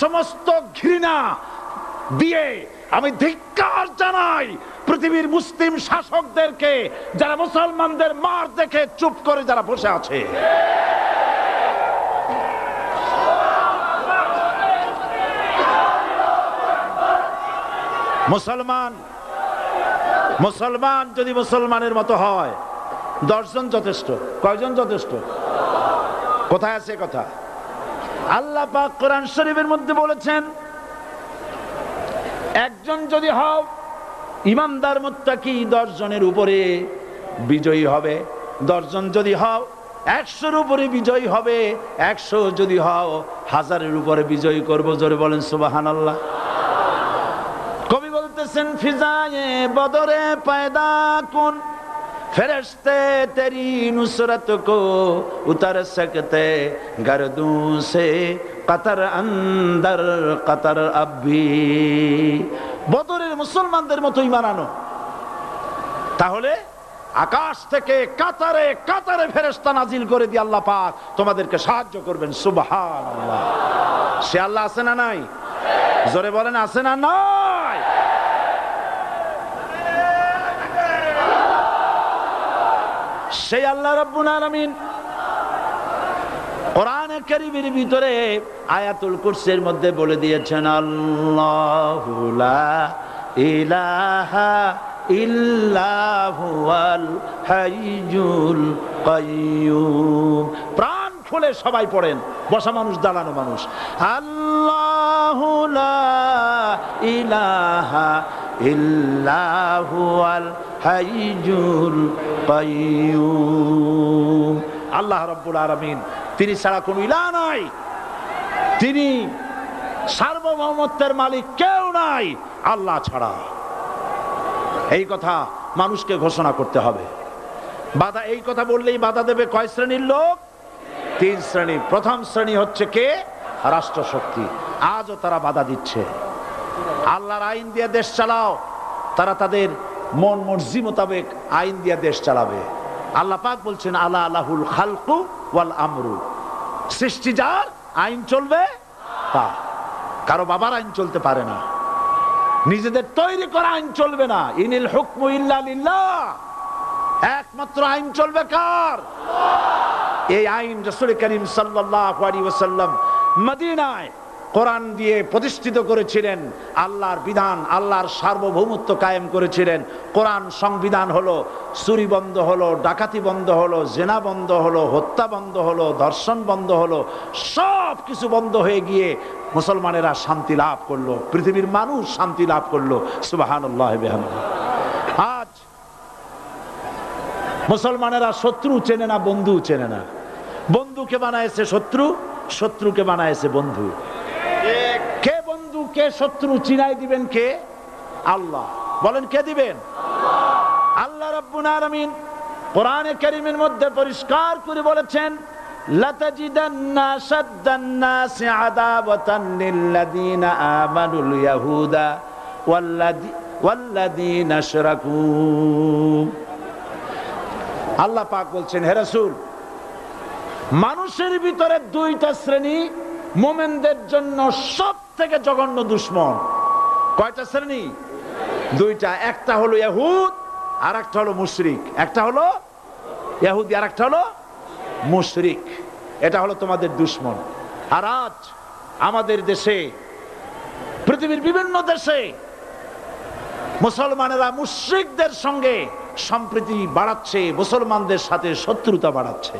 সমস্ত ঘৃণা দিয়ে আমি ধিক্কার জানাই পৃথিবীর মুসলিম শাসকদেরকে, যারা মুসলমানদের মার দেখে চুপ করে যারা বসে আছে। মুসলমান যদি মুসলমানের মতো হয়, 10 জন যথেষ্ট। কয়জন যথেষ্ট? কোথায় আছে কথা? আল্লাহ পাক কোরআন শরীফের মধ্যে বলেছেন, একজন যদি হও ইমানদার মুত্তাকি 10 জনের উপরে বিজয়ী হবে। 10 জন যদি হও 100-এর উপরে বিজয়ী হবে। 100 যদি হও 1000-এর উপরে বিজয়ী করব। জোরে বলেন সুবহানাল্লাহ। কবি বলতেছেন, ফিজায়ে বদরে পয়দা কুন ফেরেশতে তেরি নুসরত কো উতার সকতে গর্দু সে কতর অন্দর কতর আবি। বদরের মুসলমানদের মতো ঈমান আনো, তাহলে আকাশ থেকে কাতারে কাতারে ফেরেশতা নাজিল করে দিয়ে আল্লাহ পাক তোমাদেরকে সাহায্য করবেন। সুবহানাল্লাহ। সে আল্লাহ আছে না নাই? জোরে বলেন, আছে না নাই? সেই আল্লাহ রাব্বুল আলামিন কোরআনে কারীমের ভিতরে আয়াতুল কুরসির মধ্যে বলে দিয়েছেন, আল্লাহু লা ইলাহা ইল্লা হুয়াল হাইয়ুল কাইয়্যুম। প্রাণ খুলে সবাই পড়েন, বসা মানুষ, দাঁড়ানো মানুষ। আল্লাহু লা ইলাহা ইল্লা হুয়াল হাইয়ুল কাইয়্যুম। আল্লাহ রাব্বুল আলামিন, তিনি ছাড়া কোনো ইলাহ নাই, তিনি সার্বভৌমত্বের মালিক কেউ নাই আল্লাহ ছাড়া। এই কথা মানুষকে ঘোষণা করতে হবে। বাধা, এই কথা বললেই বাধা দেবে কয় শ্রেণীর লোক? 3 শ্রেণী। প্রথম শ্রেণী হচ্ছে কে? রাষ্ট্রশক্তি। আজও তারা বাধা দিচ্ছে। আল্লাহর আইন দিয়ে দেশ চালাও, তারা তাদের মন মর্জি মোতাবেক আইন দিয়ে দেশ চালাবে। আল্লাহ পাক বলছেন, আলা আলাহুল খালকু ওয়াল আমরু। সৃষ্টি যার, আইন চলবে তার। কারো বাবার আইন চলতে পারে না, নিজেদের তৈরি করা আইন চলবে না। ইনিল হুকমু ইল্লা লিল্লাহ। একমাত্র আইন চলবে কার? এই আইন রাসূল করিম সাল্লাল্লাহু আলাইহি ওয়াসাল্লাম মদিনায় কোরআন দিয়ে প্রতিষ্ঠিত করেছিলেন। আল্লাহর বিধান, আল্লাহর সার্বভৌমত্ব কায়েম করেছিলেন। কোরআন সংবিধান হলো, চুরি বন্ধ হলো, ডাকাতি বন্ধ হলো, জেনা বন্ধ হলো, হত্যা বন্ধ হলো, ধর্ষণ বন্ধ হলো, সব কিছু বন্ধ হয়ে গিয়ে মুসলমানেরা শান্তি লাভ করলো, পৃথিবীর মানুষ শান্তি লাভ করলো। সুবহানাল্লাহ বিহামদিহি। আজ মুসলমানেরা শত্রু চেনে না, বন্ধু চেনে না। বন্ধুকে বানায়েছে শত্রু, শত্রুকে বানায়েছে বন্ধু। কে বন্ধু কে শত্রু চিনাই দিবেন কে? আল্লাহ। বলেন কে দিবেন? আল্লাহ রাব্বুল আলামিন কোরআনে কারীমের মধ্যে পরিষ্কার করে বলেছেন, লাতাজিদান্না শাদ্দান নাসি আদাওয়াতান লিল্লাযীনা আমানুল ইয়াহুদা ওয়াল্লাযীনা আশরাকু। আল্লাহ পাক বলছেন, হে রাসূল, মানুষের ভিতরে দুইটা শ্রেণী মুমিনদের জন্য সব থেকে জঘন্য দুশমন। কয়টা শ্রেণী? দুইটা। একটা হলো ইহুদ, আর একটা হলো মুশরিক। একটা হলো ইহুদি, আর একটা হলো মুশরিক। এটা হলো তোমাদের দুশমন। আর আজ আমাদের দেশে, পৃথিবীর বিভিন্ন দেশে মুসলমানেরা মুশরিকদের সঙ্গে সম্প্রীতি বাড়াচ্ছে, মুসলমানদের সাথে শত্রুতা বাড়াচ্ছে।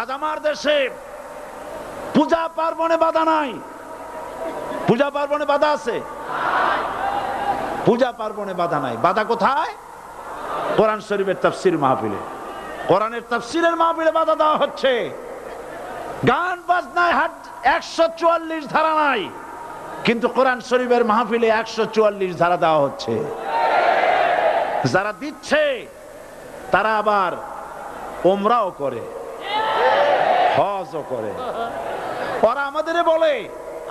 আজ আমার দেশে পূজা পার্বণে বাধা নাই। পূজা পার্বণে বাধা আছে? পূজা পার্বণে বাধা নাই। বাধা কোথায়? কোরআন শরীফের তাফসীর মাহফিলে। কোরআনের তাফসীরের মাহফিলে বাধা দেওয়া হচ্ছে। গান বাজনায় 144 ধারা নাই, কিন্তু কোরআন শরীফের মাহফিলে 144 ধারা দেওয়া হচ্ছে। যারা দিচ্ছে তারা আবার ওমরাও করে, হজও করে। ওরা আমাদের বলে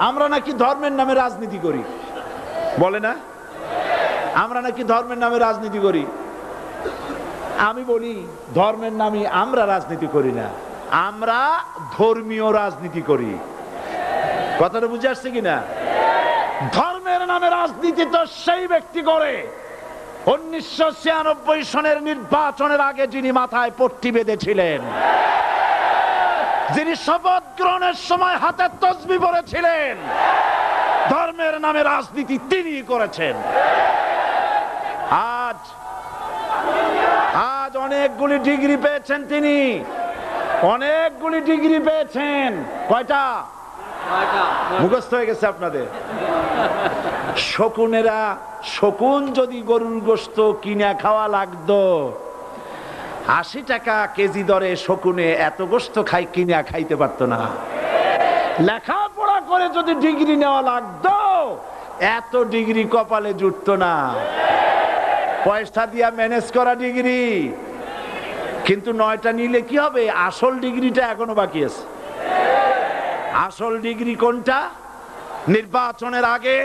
আমরা নাকি ধর্মের নামে রাজনীতি করি। বলে না? আমরা নাকি ধর্মের নামে রাজনীতি করি। আমি বলি, ধর্মের নামে আমরা রাজনীতি করি না, আমরা ধর্মীয় রাজনীতি করি। কথাটা বুঝে আসছে কিনা? ধর্মের নামে রাজনীতি তো সেই ব্যক্তি করে 1996 সনের নির্বাচনের আগে যিনি মাথায় পট্টি বেঁধেছিলেন, যিনি শপথ গ্রহণের সময় হাতে তসবিহ পরেছিলেন। ধর্মের নামে রাজনীতি তিনি করেছেন। আজ অনেকগুলি ডিগ্রি পেয়েছেন তিনি, অনেকগুলি ডিগ্রি পেয়েছেন। কয়টা? মুখস্থ হয়ে গেছে আপনাদের। শকুনেরা, শকুন যদি গরুর গোশত কিনে খাওয়া লাগতো, 80 টাকা কেজি দরে শকুনে এত গোশত কিনে খাইতে পারতো না। লেখাপড়া করে যদি ডিগ্রি নেওয়া লাগতো, এত ডিগ্রি কপালে জুটতো না। পয়সা দিয়া ম্যানেজ করা ডিগ্রি, কিন্তু 9টা নিলে কি হবে? আসল ডিগ্রিটা এখনো বাকি আছে। আসল ডিগ্রি কোনটা? নির্বাচনের আগে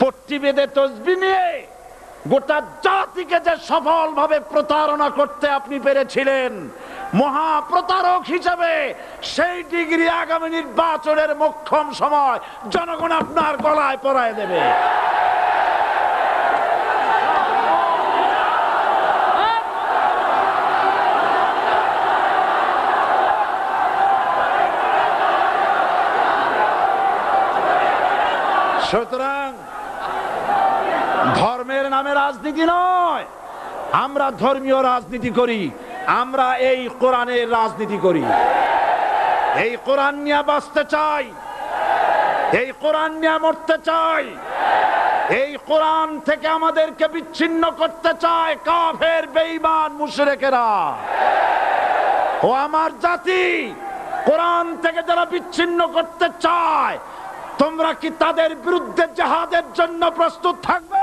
পট্টি বেঁধে তসবিহ নিয়ে গোটা জাতিকে যে সফলভাবে প্রতারণা করতে আপনি পেরেছিলেন, মহা প্রতারক হিসেবে সেই ডিগ্রি আগামী নির্বাচনের মোক্ষম সময় জনগণ আপনার গলায় পরায় দেবে। সুতরাং ধর্মের নামে রাজনীতি নয়, আমরা ধর্মীয় রাজনীতি করি। আমরা এই কোরআনের রাজনীতি করি। এই কোরআন নিয়ে বাঁচতে চাই, এই কোরআন নিয়ে মরতে চাই। এই কোরআন থেকে আমাদেরকে বিচ্ছিন্ন করতে চায় কাফের, বেঈমান, মুশরিকেরা। ও আমার জাতি, কোরআন থেকে যারা বিচ্ছিন্ন করতে চায়, তোমরা কি তাদের বিরুদ্ধে জিহাদের জন্য প্রস্তুত থাকবে?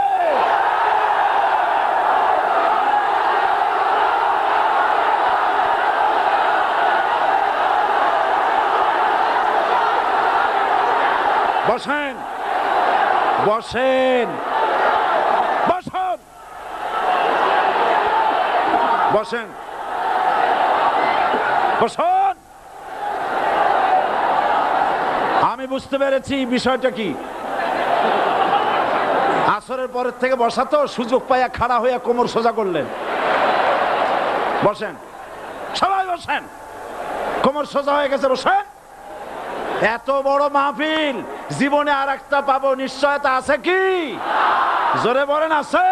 বসেন, বসেন, বসেন, বসেন, বসেন। আমি বুঝতে পেরেছি বিষয়টা কি। আসরের পরের থেকে বসা তো, সুযোগ পাইয়া খাড়া হইয়া কোমর সোজা করলেন। বসেন, সবাই বসেন, কোমর সোজা হয়ে গেছে, বসেন। এত বড় মাহফিল, জীবনে আর একটা পাবো নিশ্চয়তা আছে কি? জোরে বলেন আছে?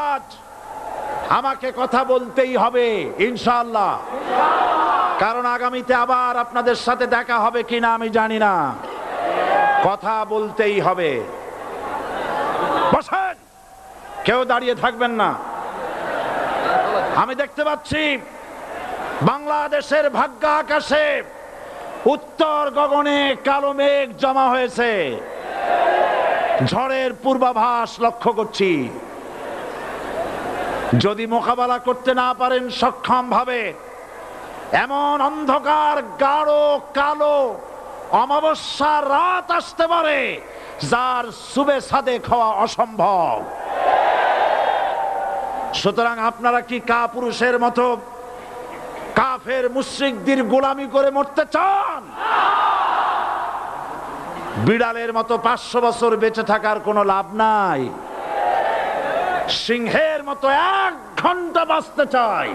আজ আমাকে কথা বলতেই হবে ইনশাআল্লাহ, কারণ আগামীতে আবার আপনাদের সাথে দেখা হবে কিনা আমি জানি না। কথা বলতেই হবে। বসেন, কেউ দাঁড়িয়ে থাকবেন না। আমি দেখতে পাচ্ছি বাংলাদেশের ভাগ্য আকাশে উত্তর গগনে কালো মেঘ জমা হয়েছে, ঝড়ের পূর্বাভাস লক্ষ্য করছি। যদি মোকাবেলা করতে না পারেন সক্ষম ভাবে, এমন অন্ধকার গাঢ় কালো অমাবস্যার রাত আসতে পারে যার সুবে সাদেক হওয়া অসম্ভব। সুতরাং আপনারা কি কাপুরুষের মতো কাফের মুশরিকদের গোলামি করে মরতে চান? বিড়ালের মতো 500 বছর বেঁচে থাকার কোনো লাভ নাই। সিংহের মতো 1 ঘন্টা বাঁচতে চাই।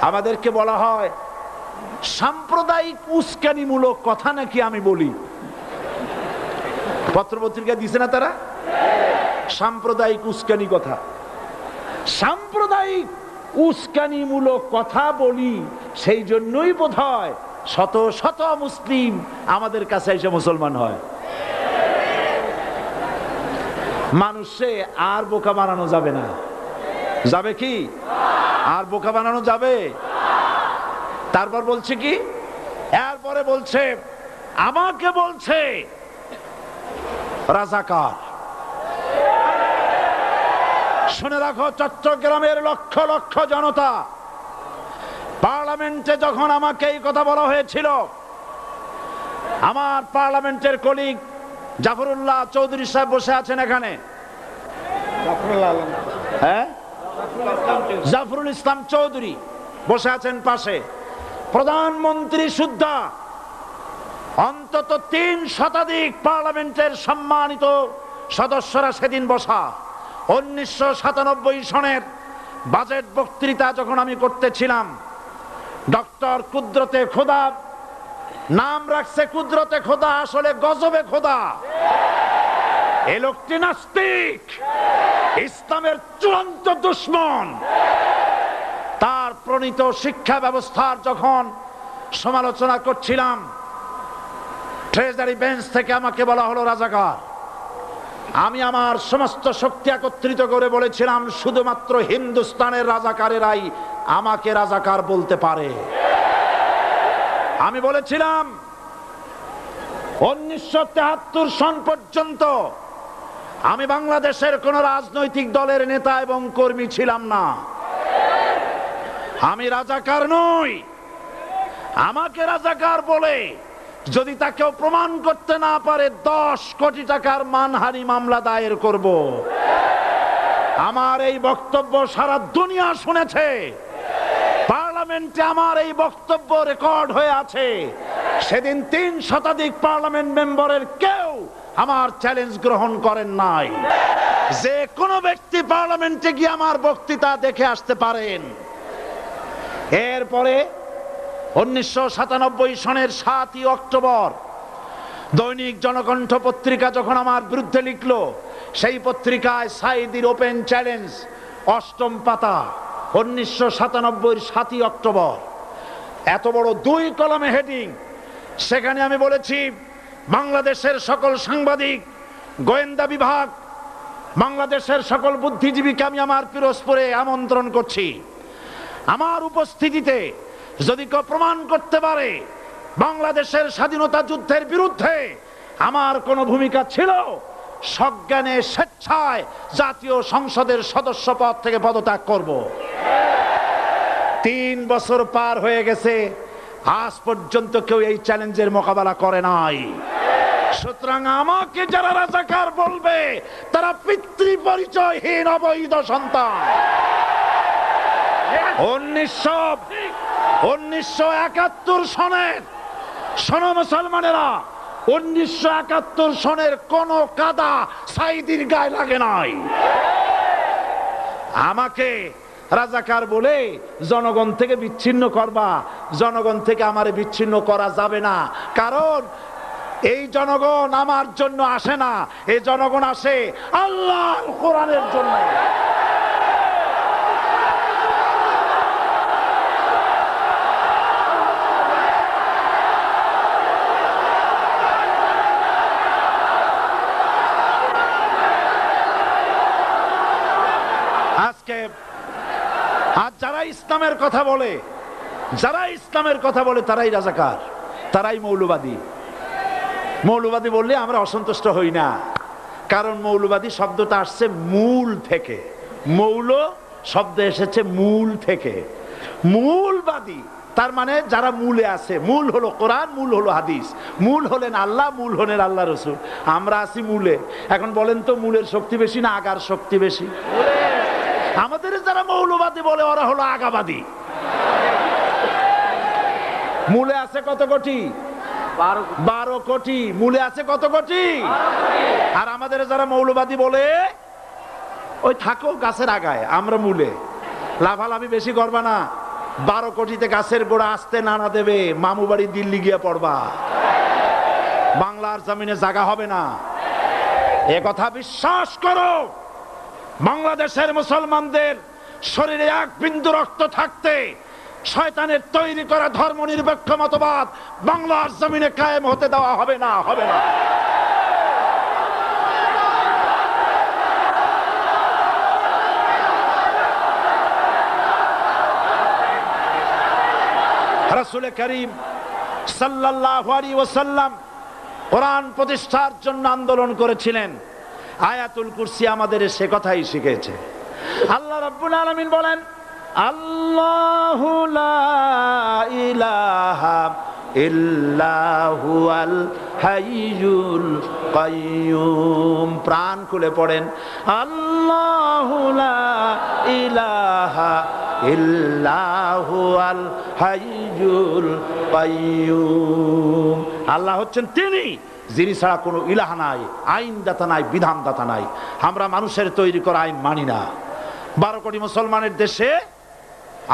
আমাদেরকে বলা হয় সাম্প্রদায়িক উস্কানিমূলক কথা নাকি আমি বলি। পত্রপত্রিকা দিছে না তারা? সাম্প্রদায়িক উস্কানি কথা, সাম্প্রদায়িক উস্কানিমূলক কথা বলি, সেই জন্যই বোধহয় শত শত মুসলিম আমাদের কাছে এসে মুসলমান হয়। মানুষে আর বোকা বানানো যাবে না। যাবে কি? আর বোকা বানানো যাবে? তারপর বলছে কি? এরপরে বলছে, আমাকে বলছে রাজাকার। শুনে রাখো চট্টগ্রামের লক্ষ লক্ষ জনতা, পার্লামেন্টে যখন আমাকে এই কথা বলা হয়েছিল, আমার পার্লামেন্টের কলিগ জাফরুল্লাহ চৌধুরী সাহেব বসে আছেন এখানে, হ্যাঁ, জাফরুল ইসলাম চৌধুরী বসে আছেন পাশে, প্রধানমন্ত্রী সুদ্ধা, অন্তত 3 শতাধিক পার্লামেন্টের সম্মানিত সদস্যরা সেদিন বসা। 1997 সনের বাজেট বক্তৃতা যখন আমি করতেছিলাম, ডক্টর কুদরতে খোদা, নাম রাখছে কুদরতে খোদা, আসলে গজবে খোদা। এই লোকটি নাস্তিক, ইসলামের চূড়ান্ত দুশমন। তার প্রণীত শিক্ষা ব্যবস্থার যখন সমালোচনা করছিলাম, ট্রেজারি বেঞ্চ থেকে আমাকে বলা হলো রাজাকার। আমি আমার সমস্ত শক্তি একত্রিত করে বলেছিলাম, শুধুমাত্র হিন্দুস্তানের রাজাকারেরাই আমাকে রাজাকার বলতে পারে। আমি বলেছিলাম 1973 সন পর্যন্ত আমি বাংলাদেশের কোন রাজনৈতিক দলের নেতা এবং কর্মী ছিলাম না। আমি রাজাকার নই। আমাকে রাজাকার বলে যদি তাকেও প্রমাণ করতে না পারে 10 কোটি টাকার মানহানি মামলা দায়ের করব। আমার এই বক্তব্য সারা দুনিয়া শুনেছে। পার্লামেন্টে আমার এই বক্তব্য রেকর্ড হয়ে আছে। সেদিন 3 শতাধিক পার্লামেন্ট মেম্বারের কেউ আমার চ্যালেঞ্জ গ্রহণ করেন নাই। যে কোনো ব্যক্তি পার্লামেন্টে গিয়ে আমার বক্তৃতা দেখে আসতে পারেন। এরপরে 1997 সনের 7ই অক্টোবর দৈনিক জনকণ্ঠ পত্রিকা যখন আমার বিরুদ্ধে লিখলো, সেই পত্রিকায় সাইদির ওপেন চ্যালেঞ্জ 8ম পাতা, 1997 7ই অক্টোবর, এত বড় 2 কলামে হেডিং। সেখানে আমি বলেছি, বাংলাদেশের সকল সাংবাদিক, গোয়েন্দা বিভাগ, বাংলাদেশের সকল বুদ্ধিজীবীকে আমি আমার পিরোজপুরে আমন্ত্রণ করছি। আমার উপস্থিতিতে যদি কেউ প্রমাণ করতে পারে বাংলাদেশের স্বাধীনতা যুদ্ধের বিরুদ্ধে আমার কোনো ভূমিকা ছিল, সজ্ঞানে স্বেচ্ছায় জাতীয় সংসদের সদস্য পদ থেকে পদত্যাগ করব। 3 বছর পার হয়ে গেছে, আজ পর্যন্ত কেউ এই চ্যালেঞ্জের মোকাবেলা করে নাই। সুতরাং আমাকে যারা রাজাকার বলবে তারা পিতৃ পরিচয়হীন অবৈধ সন্তান। 1971 সনের, শোনো মুসলমানেরা, 1971 সনের কোন কাদা সাইদির গায়ে লাগে নাই। আমাকে রাজাকার বলে জনগণ থেকে বিচ্ছিন্ন করবা, জনগণ থেকে আমারে বিচ্ছিন্ন করা যাবে না। কারণ এই জনগণ আমার জন্য আসে না, এই জনগণ আসে আল্লাহর কোরআনের জন্য। আজকে আর যারা ইসলামের কথা বলে, যারা ইসলামের কথা বলে তারাই রাজাকার, তারাই মৌলবাদী। মৌলবাদী বললে আমরা অসন্তুষ্ট হই না, কারণ মৌলবাদী শব্দটা আসছে মূল থেকে। মৌল শব্দ এসেছে মূল থেকে। মূলবাদী তার মানে যারা মূলে আছে। মূল হলো কোরআন, মূল হলো হাদিস, মূল হলেন আল্লাহ, মূল হলেন আল্লাহ রসুল। আমরা আছি মূলে। এখন বলেন তো মূলের শক্তি বেশি না আগার শক্তি বেশি? আমাদের যারা মৌলবাদী বলে ওরা হলো আগাবাদী। মূলে আছে কত কোটি? 12 কোটি। মূলে আছে কত কোটি? আর আমাদের যারা মৌলবাদী বলে ওই থাকো গাছের আগায়, আমরা মূলে। লাভালাভি বেশি করবা না, 12 কোটিতে গাছের গোড়া আসতে নানা দেবে, মামু বাড়ি দিল্লি গিয়ে পড়বা, বাংলার জমিনে জায়গা হবে না। এ কথা বিশ্বাস করো। বাংলাদেশের মুসলমানদের শরীরে এক বিন্দু রক্ত থাকতে শয়তানের তৈরি করা ধর্মনিরপেক্ষ মতবাদ বাংলার জমিনে কায়েম হতে দেওয়া হবে না, হবে না। রাসূল করিম সাল্লাল্লাহু আলাইহি ওয়াসাল্লাম কোরআন প্রতিষ্ঠার জন্য আন্দোলন করেছিলেন। আয়াতুল কুরসি আমাদের সে কথাই শিখেছে। আল্লাহ রাব্বুল আলামিন বলেন, আল্লাহু লা ইলাহা ইল্লা হুয়াল হাইয়ুল কাইয়ুম। প্রাণ খুলে পড়েন, আল্লাহু লা ইলাহা ইল্লা হুয়াল হাইয়ুল কাইয়ুম। আল্লাহ হচ্ছেন তিনি যিনি ছাড়া কোনো ইলাহ নাই, আইনদাতা নাই, বিধানদাতা নাই। আমরা মানুষের তৈরি করা আইন মানি না। 12 কোটি মুসলমানের দেশে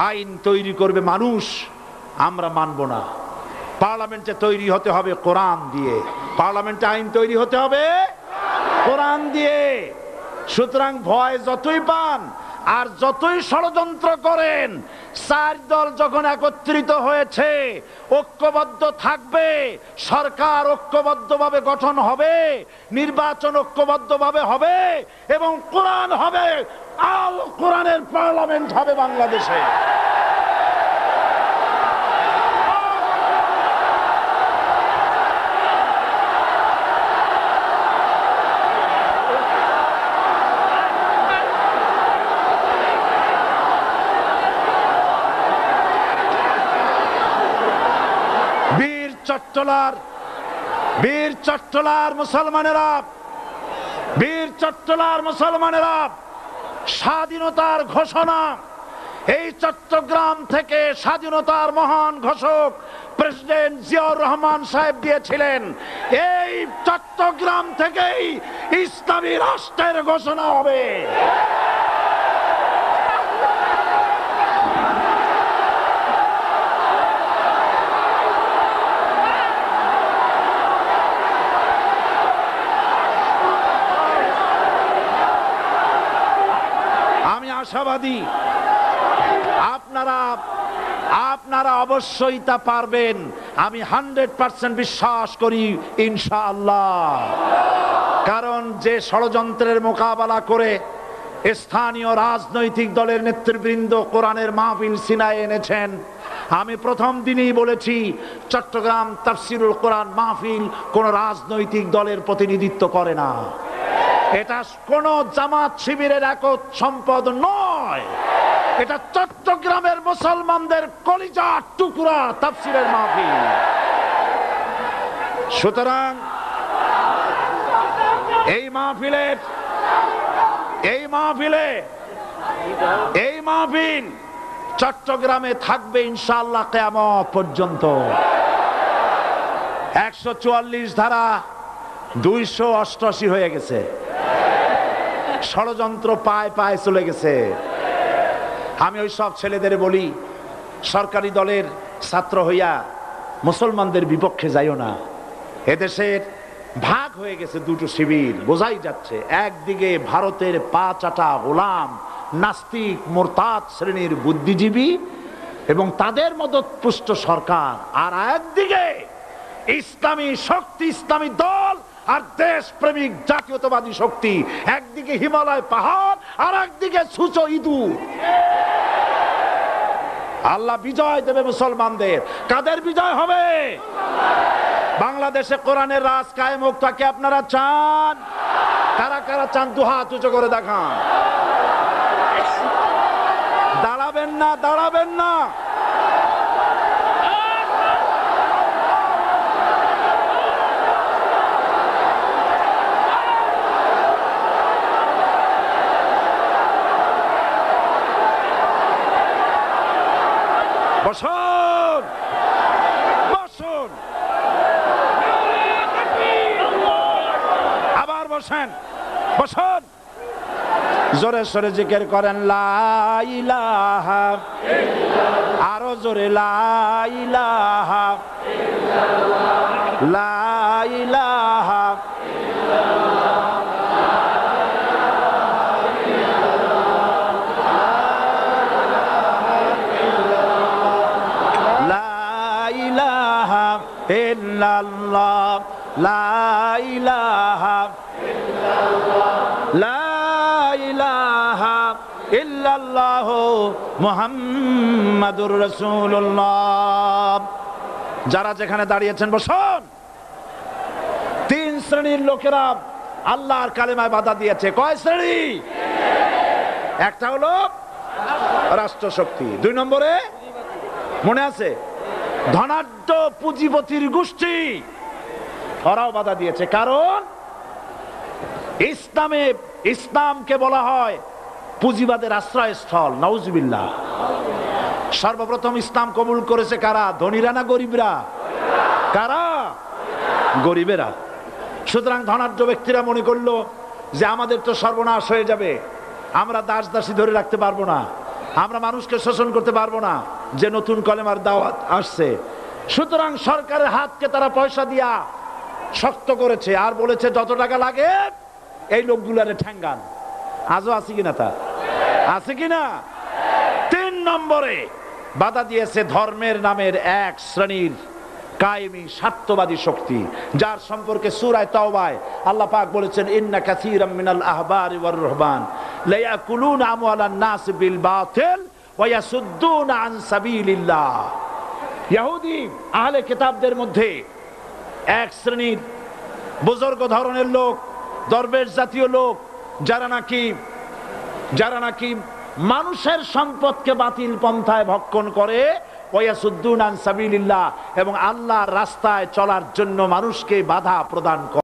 আইন তৈরি করবে মানুষ, আমরা মানব না। পার্লামেন্টে তৈরি হতে হবে কোরআন দিয়ে, পার্লামেন্টে আইন তৈরি হতে হবে কোরআন দিয়ে। সুতরাং ভয় যতই পান আর যতই ষড়যন্ত্র করেন, 4 দল যখন একত্রিত হয়েছে, ঐক্যবদ্ধ থাকবে, সরকার ঐক্যবদ্ধভাবে গঠন হবে, নির্বাচন ঐক্যবদ্ধভাবে হবে এবং কোরআন হবে, আল কোরআনের পার্লামেন্ট হবে বাংলাদেশে। বীর চট্টলার মুসলমানেরা, বীর চট্টলার মুসলমানেরা স্বাধীনতার ঘোষণা এই চট্টগ্রাম থেকে স্বাধীনতার মহান ঘোষক প্রেসিডেন্ট জিয়াউর রহমান সাহেব দিয়েছিলেন। এই চট্টগ্রাম থেকেই ইসলামী রাষ্ট্রের ঘোষণা হবে। আশাবাদী আপনারা অবশ্যই তা পারবেন। আমি 100% বিশ্বাস করি ইনশাআল্লাহ। কারণ যে ষড়যন্ত্রের মোকাবেলা করে স্থানীয় রাজনৈতিক দলের নেতৃবৃন্দ কোরআনের মাহফিল সিনায় এনেছেন, আমি প্রথম দিনই বলেছি চট্টগ্রাম তাফসিরুল কোরআন মাহফিল কোন রাজনৈতিক দলের প্রতিনিধিত্ব করে না। এটা কোন জামাত শিবিরের একক সম্পদ নয়, এটা চট্টগ্রামের মুসলমানদের কলিজার টুকরা তাফসিরের মাহফিল। সুতরাং এই মাহফিল চট্টগ্রামে থাকবে ইনশাআল্লাহ কিয়ামত পর্যন্ত। 144 ধারা 288 হয়ে গেছে। ষড়যন্ত্র পায় পায় চলে গেছে। আমি ওই সব ছেলেদের বলি, সরকারি দলের ছাত্র হইয়া মুসলমানদের বিপক্ষে যাইও না। এদেশের ভাগ হয়ে গেছে দুটো শিবির, বোঝাই যাচ্ছে। একদিকে ভারতের পা চাটা গোলাম নাস্তিক মোরতাদ শ্রেণীর বুদ্ধিজীবী এবং তাদের মদতপুষ্ট সরকার, আর একদিকে ইসলামী শক্তি, ইসলামী দল আর দেশ প্রেমিক জাতীয়তাবাদী শক্তি। একদিকে হিমালয় পাহাড় আর একদিকে সূচ ইঁদুর। আল্লাহ বিজয় দেবে মুসলমানদের। কাদের বিজয় হবে? বাংলাদেশে কোরআনের রাজ কায়েম হোক, তাকে আপনারা চান? কারা কারা চান দু হাত উঁচু করে দেখান। দাঁড়াবেন না, দাঁড়াবেন না। বসুন, বসুন, আবার বসেন, বসুন। জোরে সরে জিকির করেন লা ইলাহা ইল্লাল্লাহ, আরো জোরে লা ইলাহা ইল্লাল্লাহ, লা ইলাহা ইল্লাল্লাহ, ইল্লাল্লাহ, লা ইলাহা ইল্লাল্লাহ, লা ইলাহা ইল্লাল্লাহ মুহাম্মাদুর রাসূলুল্লাহ। যারা যেখানে দাঁড়িয়েছেন বসুন। তিন শ্রেণীর লোকেরা আল্লাহর কালেমায় বাধা দিয়েছে। কয় শ্রেণী? একটা হলো রাষ্ট্রশক্তি, দুই নম্বরে মনে আছে ধনাঢ্য পুঁজিপতির গোষ্ঠী, ওরাও বাধা দিয়েছে। কারণ ইসলামকে বলা হয় পুঁজিবাদের আশ্রয়স্থল। নাউজুবিল্লাহ। সর্বপ্রথম ইসলাম কবুল করেছে কারা? ধনীরা না গরিবরা? কারা? গরিবেরা। সুতরাং ধনাঢ্য ব্যক্তিরা মনে করলো যে আমাদের তো সর্বনাশ হয়ে যাবে, আমরা দাস দাসী ধরে রাখতে পারবো না, আমরা মানুষকে শোষণ করতে পারবো না, যে নতুন কলেমার দাওয়াত আসছে। সুতরাং সরকারের হাতকে তারা পয়সা দিয়া শক্ত করেছে আর বলেছে যত টাকা লাগে এই লোকগুলারে ঠ্যাঙ্গান। আজও আছে কিনা? তা আছে কিনা? তিন নম্বরে বাধা দিয়েছে ধর্মের নামের এক শ্রেণীর কায়েমি স্বার্থবাদী শক্তি, যার সম্পর্কে সূরা তাওবায় আল্লাহ পাক বলেছেন ইন্না কাসীরাম মিনাল আহবারি ওয়ার রুহবান লা ইয়াকুলুনা আমওয়ালান নাস বিল বাতিল ওয়া ইয়াসুদ্দুনা আন সাবিলিল্লাহ। ইহুদি আহলে কিতাবদের মধ্যে এক শ্রেণীর বুজুর্গ ধরনের লোক, দরবেশ জাতীয় লোক, যারা নাকি মানুষের সম্পদকে বাতিল পন্থায় ভক্ষণ করে, ওয়ায়াসুদ্দুনা আন সাবিলিল্লাহ, এবং আল্লাহর রাস্তায় চলার জন্য মানুষকে বাধা প্রদান করে।